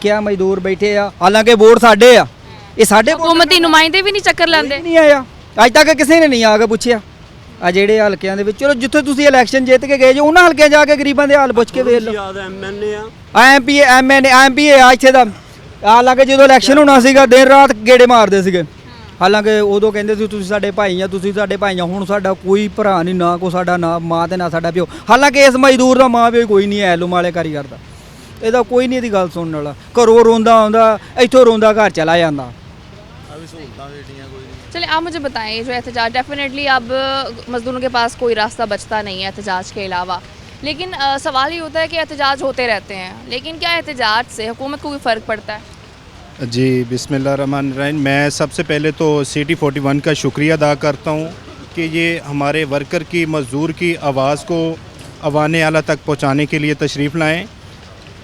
ਕਿਆ ਮਜ਼ਦੂਰ ਬੈਠੇ ਆ, ਹਾਲਾਂਕਿ ਵੋਟ ਸਾਡੇ ਆ, ਇਹ ਸਾਡੇ ਕੋਲ हुकूमती नुमाइंदे भी नहीं चक्कर लाते। ਨਹੀਂ ਆਇਆ ਅੱਜ ਤੱਕ ਕਿਸੇ ਨੇ ਨਹੀਂ ਆ ਕੇ ਪੁੱਛਿਆ। ਆ ਜਿਹੜੇ ਹਲਕਿਆਂ ਦੇ ਵਿੱਚ ਚਲੋ ਜਿੱਥੇ ਤੁਸੀਂ ਇਲੈਕਸ਼ਨ ਜਿੱਤ ਕੇ ਗਏ ਜੋ ਉਹਨਾਂ ਹਲਕਿਆਂ ਜਾ ਕੇ ਗਰੀਬਾਂ ਦੇ ਹਾਲ ਪੁੱਛ ਕੇ ਵੇਖ ਲਓ। ਯਾਦ ਐਮਐਨਏ ਆ ਐਮਪੀ ਆ ਇੱਥੇ ਦਾ। ਹਾਲਾਂਕਿ ਜਦੋਂ ਇਲੈਕਸ਼ਨ ਹੋਣਾ ਸੀਗਾ ਦਿਨ ਰਾਤ ਗੇੜੇ ਮਾਰਦੇ ਸੀਗੇ। ਹਾਲਾਂਕਿ ਉਦੋਂ ਕਹਿੰਦੇ ਸੀ ਤੁਸੀਂ ਸਾਡੇ ਭਾਈ ਆ, ਤੁਸੀਂ ਸਾਡੇ ਭਾਈ ਆ। ਹੁਣ ਸਾਡਾ ਕੋਈ ਭਰਾ ਨਹੀਂ, ਨਾ ਕੋਈ ਸਾਡਾ ਨਾ ਮਾਂ ਤੇ ਨਾ ਸਾਡਾ ਪਿਓ। ਹਾਲਾਂਕਿ ਇਸ ਮਜ਼ਦੂਰ ਦਾ ਮਾਂ ਪਿਓ ਕੋਈ ਨਹੀਂ ਹੈ ਐਲੂਮ ਵਾਲੇ ਕਾਰੀਗਰ ਦਾ। ਇਹਦਾ ਕੋਈ ਨਹੀਂ ਇਹਦੀ ਗੱਲ ਸੁਣਨ ਵਾਲਾ। ਘਰੋਂ ਰੋਂਦਾ ਆਉਂਦਾ, ਇੱਥੋਂ ਰੋਂਦਾ ਘਰ ਚਲਾ ਜਾਂਦਾ। चलिए आप मुझे बताएं, जो एहतजाज डेफिनेटली अब मजदूरों के पास कोई रास्ता बचता नहीं है एहतजाज के अलावा, लेकिन सवाल ये होता है कि एहतजाज होते रहते हैं, लेकिन क्या एहतजाज से हुकूमत को कोई फ़र्क पड़ता है? जी बिस्मिल्लाहिर्रहमानिर्रहीम। मैं सबसे पहले तो सिटी 41 का शुक्रिया अदा करता हूँ कि ये हमारे वर्कर की, मज़दूर की आवाज़ को अवाने आला तक पहुँचाने के लिए तशरीफ़ लाएँ।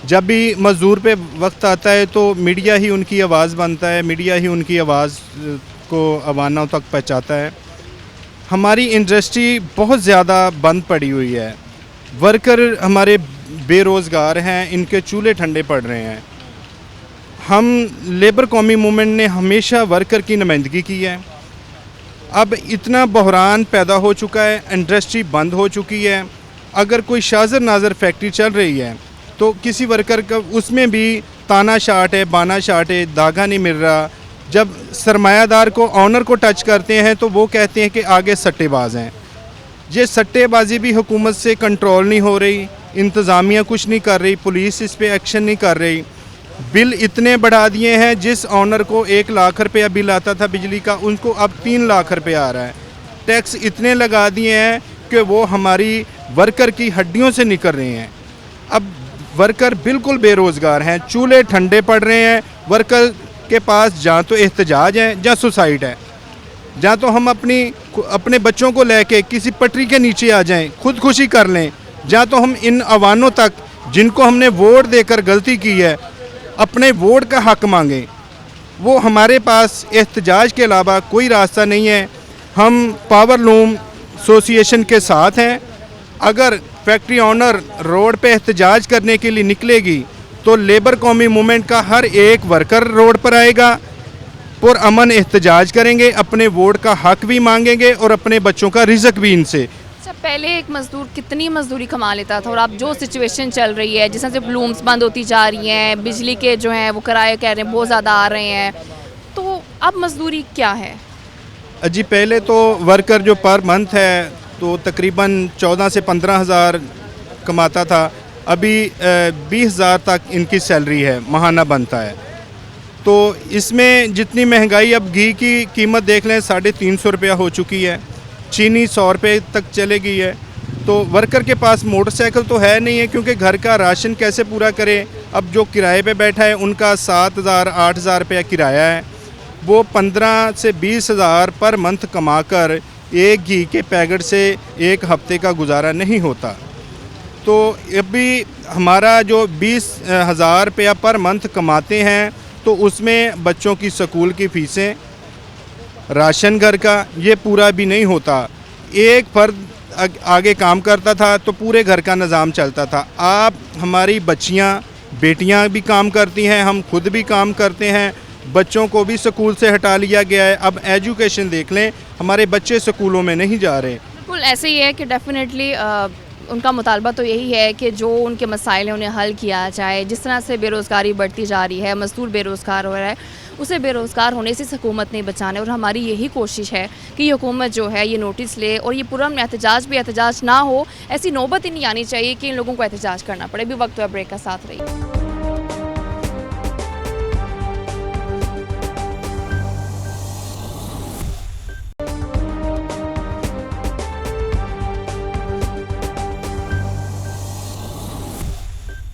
जब भी मज़दूर पे वक्त आता है तो मीडिया ही उनकी आवाज़ बनता है, मीडिया ही उनकी आवाज़ को अवानों तक पहुँचाता है। हमारी इंडस्ट्री बहुत ज़्यादा बंद पड़ी हुई है, वर्कर हमारे बेरोज़गार हैं, इनके चूल्हे ठंडे पड़ रहे हैं। हम लेबर कौमी मूवमेंट ने हमेशा वर्कर की नुमाइंदगी की है। अब इतना बहरान पैदा हो चुका है, इंडस्ट्री बंद हो चुकी है। अगर कोई शाज़र नाज़र फैक्ट्री चल रही है तो किसी वर्कर का उसमें भी ताना शाट है, बाना शाट है, धागा नहीं मिल रहा। जब सरमायादार को, ऑनर को टच करते हैं तो वो कहते हैं कि आगे सट्टेबाज हैं। ये सट्टेबाजी भी हुकूमत से कंट्रोल नहीं हो रही, इंतज़ामिया कुछ नहीं कर रही, पुलिस इस पे एक्शन नहीं कर रही। बिल इतने बढ़ा दिए हैं, जिस ऑनर को 1 लाख रुपया बिल आता था बिजली का, उनको अब 3 लाख रुपया आ रहा है। टैक्स इतने लगा दिए हैं कि वो हमारी वर्कर की हड्डियों से निकल रहे हैं। अब वर्कर बिल्कुल बेरोज़गार हैं, चूल्हे ठंडे पड़ रहे हैं। वर्कर के पास जहाँ तो एहतजाज है, जहाँ सुसाइड है, जहाँ तो हम अपने बच्चों को लेके किसी पटरी के नीचे आ जाएं, खुदकुशी कर लें, जहाँ तो हम इन अवानों तक जिनको हमने वोट देकर गलती की है अपने वोट का हक मांगें। वो हमारे पास एहतजाज के अलावा कोई रास्ता नहीं है। हम पावर लूम एसोसिएशन के साथ हैं। अगर फैक्ट्री ऑनर रोड पे एहतजाज करने के लिए निकलेगी तो लेबर कौमी मूवमेंट का हर एक वर्कर रोड पर आएगा, पुरअमन एहतजाज करेंगे, अपने वोट का हक भी मांगेंगे और अपने बच्चों का रिज़्क भी इनसे। अच्छा, पहले एक मजदूर कितनी मजदूरी कमा लेता था, और अब जो सिचुएशन चल रही है, जिस तरह से लूम्स बंद होती जा रही हैं, बिजली के जो हैं वो किराए कह रहे हैं बहुत ज़्यादा आ रहे हैं, तो अब मजदूरी क्या है? जी पहले तो वर्कर जो पर मंथ है तो तकरीबन 14 से 15 हज़ार कमाता था। अभी 20,000 तक इनकी सैलरी है, माहाना बनता है। तो इसमें जितनी महंगाई, अब घी की कीमत देख लें 350 रुपया हो चुकी है, चीनी 100 रुपये तक चले गई है। तो वर्कर के पास मोटरसाइकिल तो है नहीं है, क्योंकि घर का राशन कैसे पूरा करे। अब जो किराए पे बैठा है उनका 7,000 8,000 रुपया किराया है, वो 15 से 20,000 पर मंथ कमाकर एक घी के पैकेट से एक हफ्ते का गुजारा नहीं होता। तो अभी हमारा जो 20,000 रुपया पर मंथ कमाते हैं तो उसमें बच्चों की स्कूल की फ़ीसें, राशन घर का, ये पूरा भी नहीं होता। एक फर्द आगे काम करता था तो पूरे घर का निज़ाम चलता था। आप हमारी बच्चियां, बेटियां भी काम करती हैं, हम खुद भी काम करते हैं, बच्चों को भी स्कूल से हटा लिया गया है। अब एजुकेशन देख लें, हमारे बच्चे स्कूलों में नहीं जा रहे। बिल्कुल ऐसे ही है कि डेफिनेटली उनका मुतालबा तो यही है कि जो उनके मसाइल हैं उन्हें हल किया जाए। जिस तरह से बेरोज़गारी बढ़ती जा रही है, मज़दूर बेरोज़गार हो रहा है, उसे बेरोज़गार होने से हुकूमत नहीं बचाने। और हमारी यही कोशिश है कि ये हुकूमत जो है ये नोटिस ले, और ये पुरअमन एहतजाज भी एहतजाज ना हो, ऐसी नौबत ही नहीं आनी चाहिए कि इन लोगों को एहतजाज करना पड़े। भी वक्त हुआ ब्रेक का, साथ रहिए।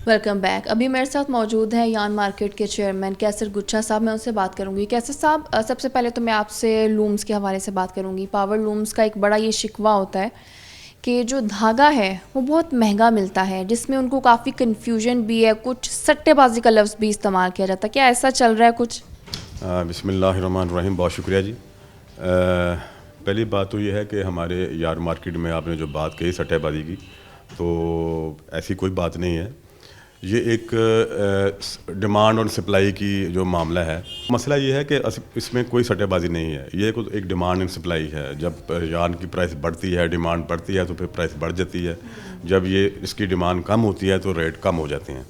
Welcome back. अभी मेरे साथ मौजूद है यान मार्केट के चेयरमैन कैसर गुच्छा साहब। मैं उनसे बात करूंगी। कैसर साहब, सबसे पहले तो मैं आपसे लूम्स के हवाले से बात करूंगी। पावर लूम्स का एक बड़ा ये शिकवा होता है कि जो धागा है वो बहुत महंगा मिलता है, जिसमें उनको काफ़ी कन्फ्यूजन भी है, कुछ सट्टेबाजी का लफ्ज़ भी इस्तेमाल किया जाता है। क्या ऐसा चल रहा है कुछ? बिस्मिल्लाहिर्रहमानिर्रहीम, बहुत शुक्रिया जी। पहली बात तो ये है कि हमारे यार मार्केट में आपने जो बात कही सट्टेबाजी की, तो ऐसी कोई बात नहीं है। ये एक डिमांड और सप्लाई की जो मामला है, मसला ये है कि इसमें कोई सट्टेबाजी नहीं है। ये एक डिमांड एंड सप्लाई है। जब यार्न की प्राइस बढ़ती है, डिमांड बढ़ती है, तो फिर प्राइस बढ़ जाती है। जब ये इसकी डिमांड कम होती है तो रेट कम हो जाते हैं।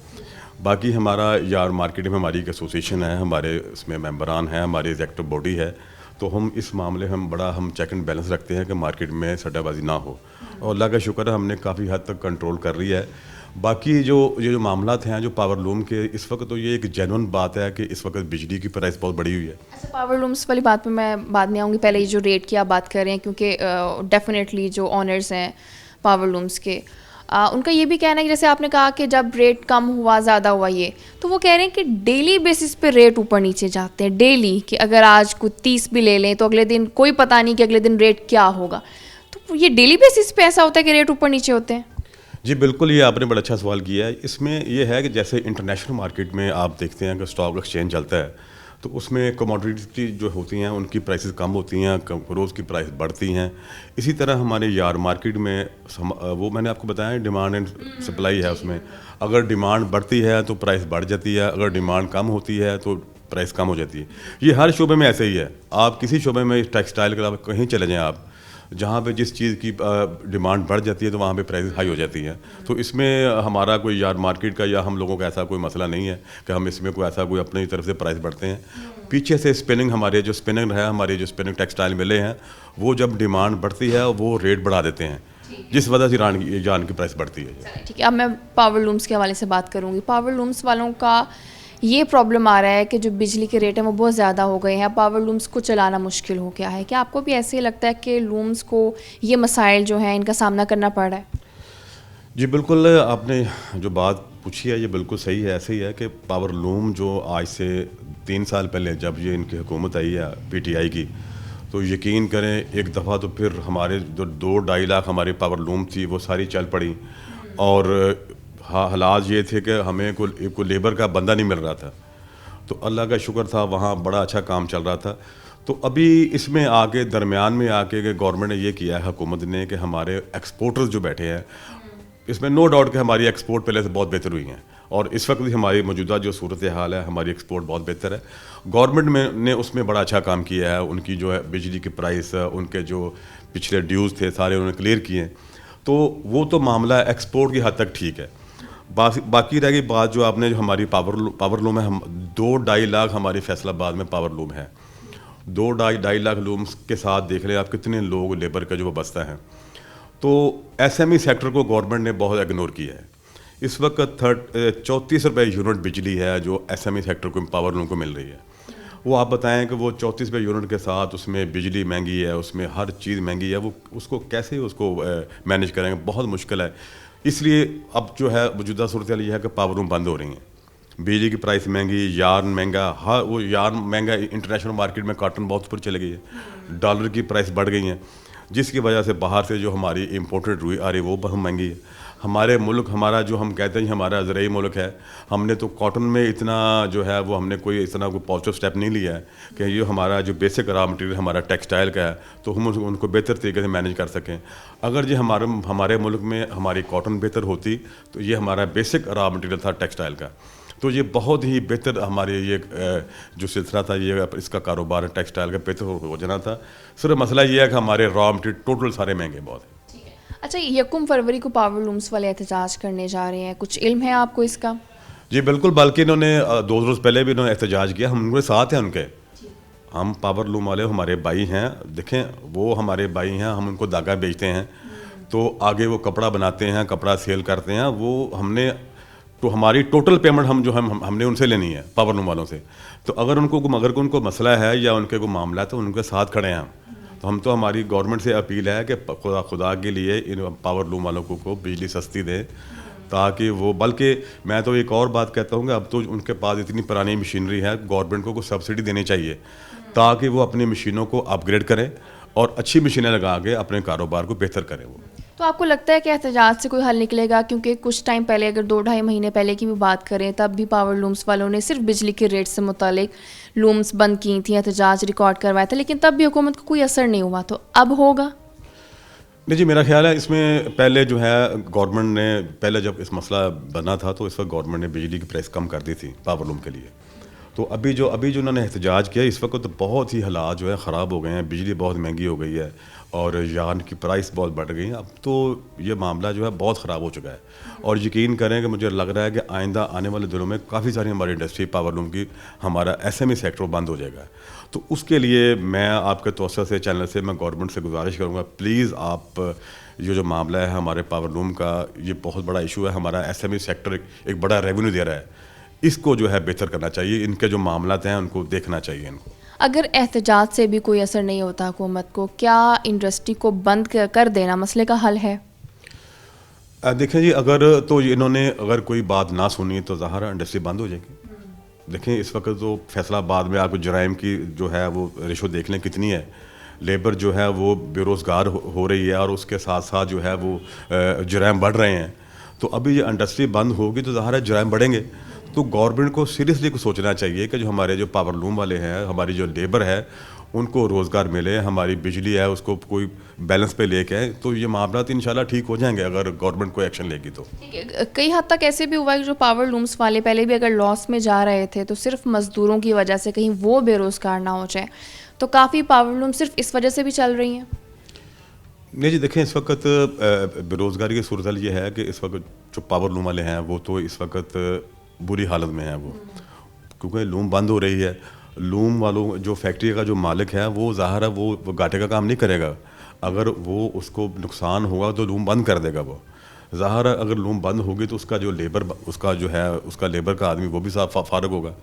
बाकी हमारा यार्न मार्केट में हमारी एक एसोसिएशन है, हमारे इसमें मेंबरान हैं, हमारी एग्जेक्टिव बॉडी है। तो हम इस मामले हम चेक एंड बैलेंस रखते हैं कि मार्केट में सट्टेबाजी ना हो, और अल्लाह का शुक्र है हमने काफ़ी हद तक कंट्रोल कर रही है। बाकी जो मामला हैं जो पावर लूम के, इस वक्त तो ये एक जेन्युइन बात है कि इस वक्त बिजली की प्राइस बहुत बढ़ी हुई है। अच्छा, पावर लूम्स वाली बात पे मैं बाद में आऊँगी, पहले ये जो रेट की आप बात कर रहे हैं, क्योंकि डेफिनेटली जो ऑनर्स हैं पावर लूम्स के, उनका ये भी कहना है कि जैसे आपने कहा कि जब रेट कम हुआ, ज़्यादा हुआ, ये तो वो कह रहे हैं कि डेली बेसिस पे रेट ऊपर नीचे जाते हैं, डेली, कि अगर आज कुछ 30 भी ले लें तो अगले दिन कोई पता नहीं कि अगले दिन रेट क्या होगा। तो ये डेली बेसिस पे ऐसा होता है कि रेट ऊपर नीचे होते हैं? जी बिल्कुल, ये आपने बड़ा अच्छा सवाल किया है। इसमें ये है कि जैसे इंटरनेशनल मार्केट में आप देखते हैं कि स्टॉक एक्सचेंज चलता है, तो उसमें कमोडिटी जो होती हैं उनकी प्राइसेस कम होती हैं, रोज़ की प्राइस बढ़ती हैं। इसी तरह हमारे यार मार्केट में वो मैंने आपको बताया डिमांड एंड सप्लाई है। उसमें अगर डिमांड बढ़ती है तो प्राइस बढ़ जाती है, अगर डिमांड कम होती है तो प्राइस कम हो जाती है। ये हर शोबे में ऐसे ही है। आप किसी शोबे में टेक्सटाइल के अलावा कहीं चले जाएँ आप, जहाँ पे जिस चीज़ की डिमांड बढ़ जाती है तो वहाँ पे प्राइस हाई हो जाती है। तो इसमें हमारा कोई यार मार्केट का या हम लोगों का ऐसा कोई मसला नहीं है कि हम इसमें कोई ऐसा कोई अपनी तरफ से प्राइस बढ़ते हैं। पीछे से स्पिनिंग, हमारे जो स्पिनिंग है, हमारी जो स्पिनिंग टेक्सटाइल मिले हैं, वो जब डिमांड बढ़ती है वो रेट बढ़ा देते हैं, जिस वजह से यार्न की प्राइस बढ़ती है। ठीक है, अब मैं पावर लूम्स के हवाले से बात करूँगी। पावर लूम्स वालों का ये प्रॉब्लम आ रहा है कि जो बिजली के रेट हैं वो बहुत ज़्यादा हो गए हैं, पावर लूम्स को चलाना मुश्किल हो गया है। क्या आपको भी ऐसे ही लगता है कि लूम्स को ये मसाइल जो हैं इनका सामना करना पड़ रहा है? जी बिल्कुल, आपने जो बात पूछी है ये बिल्कुल सही है। ऐसे ही है कि पावर लूम जो आज से 3 साल पहले जब ये इनकी हुकूमत आई है PTI की, तो यकीन करें एक दफ़ा तो फिर हमारे जो 2-2.5 लाख हमारी पावर लूम थी वो सारी चल पड़ी। और हालात ये थे कि हमें कोई लेबर का बंदा नहीं मिल रहा था। तो अल्लाह का शुक्र था, वहाँ बड़ा अच्छा काम चल रहा था। तो अभी इसमें आके दरमियान में आके कि गवर्नमेंट ने ये किया है, हुकूमत ने, कि हमारे एक्सपोर्टर्स जो बैठे हैं, इसमें नो डाउट कि हमारी एक्सपोर्ट पहले से बहुत बेहतर हुई हैं, और इस वक्त भी हमारी मौजूदा जो सूरत हाल है, हमारी एक्सपोर्ट बहुत बेहतर है। गवर्नमेंट ने उसमें बड़ा अच्छा काम किया है। उनकी जो है बिजली की प्राइस, उनके जो पिछले ड्यूज़ थे सारे उन्होंने क्लियर किए। तो वो तो मामला एक्सपोर्ट की हद तक ठीक है। बाकी रह गई बात जो आपने, जो हमारी पावर लूम है, हम 2-2.5 लाख हमारी फैसलाबाद में पावर लूम है। 2-2.5 लाख लूम्स के साथ देख लें आप कितने लोग लेबर का जो बस्ता है। तो SME सेक्टर को गवर्नमेंट ने बहुत इग्नोर किया है। इस वक्त 34 रुपये यूनिट बिजली है जो SME सेक्टर को, पावर लूम को मिल रही है। वो आप बताएं कि वो 34 रुपये यूनिट के साथ उसमें बिजली महंगी है, उसमें हर चीज़ महंगी है, वो उसको कैसे उसको मैनेज करेंगे, बहुत मुश्किल है। इसलिए अब जो है मौजूदा सूरत हाल ये है कि पावर लूम बंद हो रही हैं। बिजली की प्राइस महंगी, यार्न महंगा, हाँ वो यार्न महंगा, इंटरनेशनल मार्केट में कॉटन बहुत ऊपर चली गई है, डॉलर की प्राइस बढ़ गई हैं, जिसकी वजह से बाहर से जो हमारी इम्पोर्टेड रुई आ रही है वो बहुत महंगी है। हमारे मुल्क, हमारा जो हम कहते हैं हमारा ज़राई मुल्क है, हमने तो कॉटन में इतना जो है वो हमने कोई इतना कोई पॉजिटिव स्टेप नहीं लिया है कि ये हमारा जो बेसिक रॉ मटेरियल हमारा टेक्सटाइल का है तो हम उनको बेहतर तरीके से मैनेज कर सकें। अगर जो हमारे मुल्क में हमारी कॉटन बेहतर होती तो ये हमारा बेसिक रॉ मटेरियल था टेक्सटाइल का, तो ये बहुत ही बेहतर हमारे ये जो सिलसिला था, ये इसका कारोबार टेक्सटाइल का बेहतर हो जाना था। सिर्फ मसला ये है कि हमारे रॉ मटेरियल टोटल सारे महंगे बहुत हैं। अच्छा, 1 फरवरी को पावर लूम्स वाले एहतजाज करने जा रहे हैं, कुछ इल्म है आपको इसका? जी बिल्कुल, बल्कि इन्होंने 2 रोज़ पहले भी इन्होंने एहतजाज किया। हम उनके साथ हैं, उनके, हम पावर लूम वाले हमारे भाई हैं, देखें वो हमारे भाई हैं, हम उनको धागा बेचते हैं तो आगे वो कपड़ा बनाते हैं, कपड़ा सेल करते हैं। वो हमने तो हमारी टोटल पेमेंट हमने उनसे लेनी है, पावर लूम वालों से। तो अगर उनको मसला है या उनके कोई मामला है तो उनके साथ खड़े हैं हम। तो हम तो हमारी गवर्नमेंट से अपील है कि खुदा के लिए इन पावर लूम वालों को बिजली सस्ती दें, ताकि वो, बल्कि मैं तो एक और बात कहता हूँ कि अब तो उनके पास इतनी पुरानी मशीनरी है, गवर्नमेंट को सब्सिडी देनी चाहिए ताकि वो अपनी मशीनों को अपग्रेड करें और अच्छी मशीनें लगा के अपने कारोबार को बेहतर करें। वो तो आपको लगता है कि एहतजाज से कोई हल निकलेगा? क्योंकि कुछ टाइम पहले, अगर 2-2.5 महीने पहले की भी बात करें, तब भी पावर लूम्स वालों ने सिर्फ बिजली के रेट से मुतालिक लूम्स बंद की थी, एहतजाज रिकॉर्ड करवाया था, लेकिन तब भी हुकूमत को कोई असर नहीं हुआ। तो अब होगा? नहीं जी, मेरा ख्याल है इसमें पहले जो है गवर्नमेंट ने पहले जब इस मसला बना था तो इस वक्त गवर्नमेंट ने बिजली की प्राइस कम कर दी थी पावर लूम के लिए। तो अभी जो उन्होंने एहतजाज किया, इस वक्त तो बहुत ही हालात जो है ख़राब हो गए हैं, बिजली बहुत महंगी हो गई है और यान की प्राइस बहुत बढ़ गई है। अब तो ये मामला जो है बहुत ख़राब हो चुका है और यकीन करें कि मुझे लग रहा है कि आइंदा आने वाले दिनों में काफ़ी सारी हमारी इंडस्ट्री पावर लूम की, हमारा SME सेक्टर बंद हो जाएगा। तो उसके लिए मैं आपके तवज्जो से चैनल से मैं गवर्नमेंट से गुजारिश करूँगा, प्लीज़ आप ये जो मामला है हमारे पावर लूम का, ये बहुत बड़ा इशू है, हमारा SME सेक्टर एक बड़ा रेवेन्यू दे रहा है, इसको जो है बेहतर करना चाहिए, इनके जो मामलात हैं उनको देखना चाहिए इनको। अगर एहतजाज से भी कोई असर नहीं होता हुकूमत को, क्या इंडस्ट्री को बंद कर देना मसले का हल है? देखें जी, अगर तो इन्होंने अगर कोई बात ना सुनी तो ज़ाहिर है इंडस्ट्री बंद हो जाएगी। देखें इस वक्त तो फैसलाबाद में आपको जराइम की जो है वो रेशो देख लें कितनी है, लेबर जो है वो बेरोज़गार हो रही है और उसके साथ साथ जो है वो जराइम बढ़ रहे हैं। तो अभी ये इंडस्ट्री बंद होगी तो ज़ाहिर है जराइम बढ़ेंगे। तो गवर्नमेंट को सीरियसली को सोचना चाहिए कि जो हमारे जो पावर लूम वाले हैं, हमारी जो लेबर है, उनको रोज़गार मिले, हमारी बिजली है उसको कोई बैलेंस पे लेके आए, तो ये मामला इंशाल्लाह ठीक हो जाएंगे अगर गवर्नमेंट कोई एक्शन लेगी तो। कई हद तक ऐसे भी हुआ कि जो पावर लूम्स वाले पहले भी अगर लॉस में जा रहे थे तो सिर्फ मज़दूरों की वजह से कहीं वो बेरोज़गार ना हो जाए, तो काफ़ी पावर लूम सिर्फ इस वजह से भी चल रही हैं। नहीं जी, देखें इस वक्त बेरोज़गारी की सूरत ये है कि इस वक्त जो पावर लूम वाले हैं वो तो इस वक्त बुरी हालत में है वो, क्योंकि लूम बंद हो रही है। लूम वालों जो फैक्ट्री का जो मालिक है वो ज़ाहिर है वो घाटे का काम नहीं करेगा, अगर वो उसको नुकसान होगा तो लूम बंद कर देगा वो। ज़ाहिर है अगर लूम बंद होगी तो उसका जो लेबर उसका जो है उसका लेबर का आदमी वो भी फारग होगा।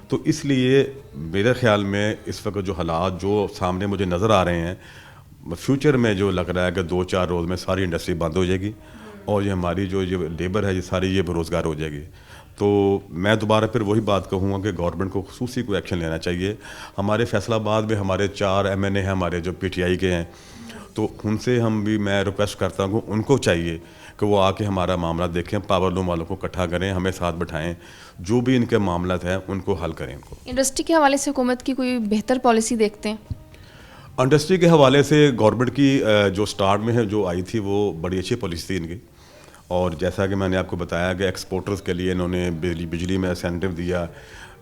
तो इसलिए मेरे ख्याल में इस वक्त जो हालात जो सामने मुझे नज़र आ रहे हैं, फ्यूचर में जो लग रहा है कि 2-4 रोज़ में सारी इंडस्ट्री बंद हो जाएगी और ये हमारी जो ये लेबर है ये सारी ये बेरोज़गार हो जाएगी। तो मैं दोबारा फिर वही बात कहूँगा कि गवर्नमेंट को खुसूसी कोई एक्शन लेना चाहिए। हमारे फैसलाबाद में हमारे 4 MNA हैं हमारे जो PTI के हैं, तो उनसे मैं रिक्वेस्ट करता हूँ उनको चाहिए कि वो आके हमारा मामला देखें, पावर लूम वालों को इकट्ठा करें, हमें साथ बिठाएं, जो भी इनके मामला हैं उनको हल करें इनको। इंडस्ट्री के हवाले से हुकूमत की कोई बेहतर पॉलिसी देखते हैं? इंडस्ट्री के हवाले से गवर्नमेंट की जो स्टार्ट में है जो आई थी वो बड़ी अच्छी पॉलिसी थी इनकी, और जैसा कि मैंने आपको बताया कि एक्सपोर्टर्स के लिए इन्होंने बिजली में इंसेंटिव दिया,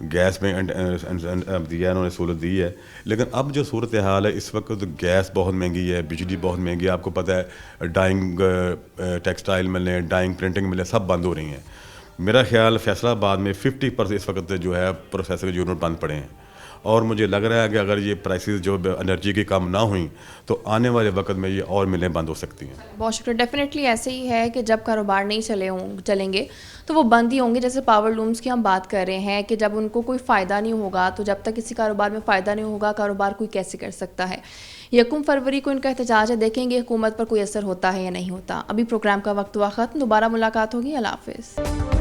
गैस में दिया, इन्होंने सहूलत दी है। लेकिन अब जो सूरत हाल है इस वक्त गैस बहुत महंगी है, बिजली बहुत महंगी है, आपको पता है डाइंग टेक्सटाइल मिलें, डाइंग प्रिंटिंग मिलें, सब बंद हो रही हैं। मेरा ख्याल फैसलाबाद में 50% इस वक्त जो है प्रोसेसर यूनिट बंद पड़े हैं, और मुझे लग रहा है कि अगर ये प्राइसेस जो एनर्जी की कम ना हुई तो आने वाले वक्त में ये और मिलें बंद हो सकती हैं। बहुत शुक्रिया। डेफिनेटली ऐसे ही है कि जब कारोबार नहीं चलेंगे तो वो बंद ही होंगे। जैसे पावर लूम्स की हम बात कर रहे हैं कि जब उनको कोई फ़ायदा नहीं होगा, तो जब तक किसी कारोबार में फ़ायदा नहीं होगा कारोबार कोई कैसे कर सकता है। 1 फरवरी को इनका एहतजाज है, देखेंगे हुकूमत पर कोई असर होता है या नहीं होता। अभी प्रोग्राम का वक्त हुआ ख़त्म, दोबारा मुलाकात होगी। अल्लाह हाफ़िज़।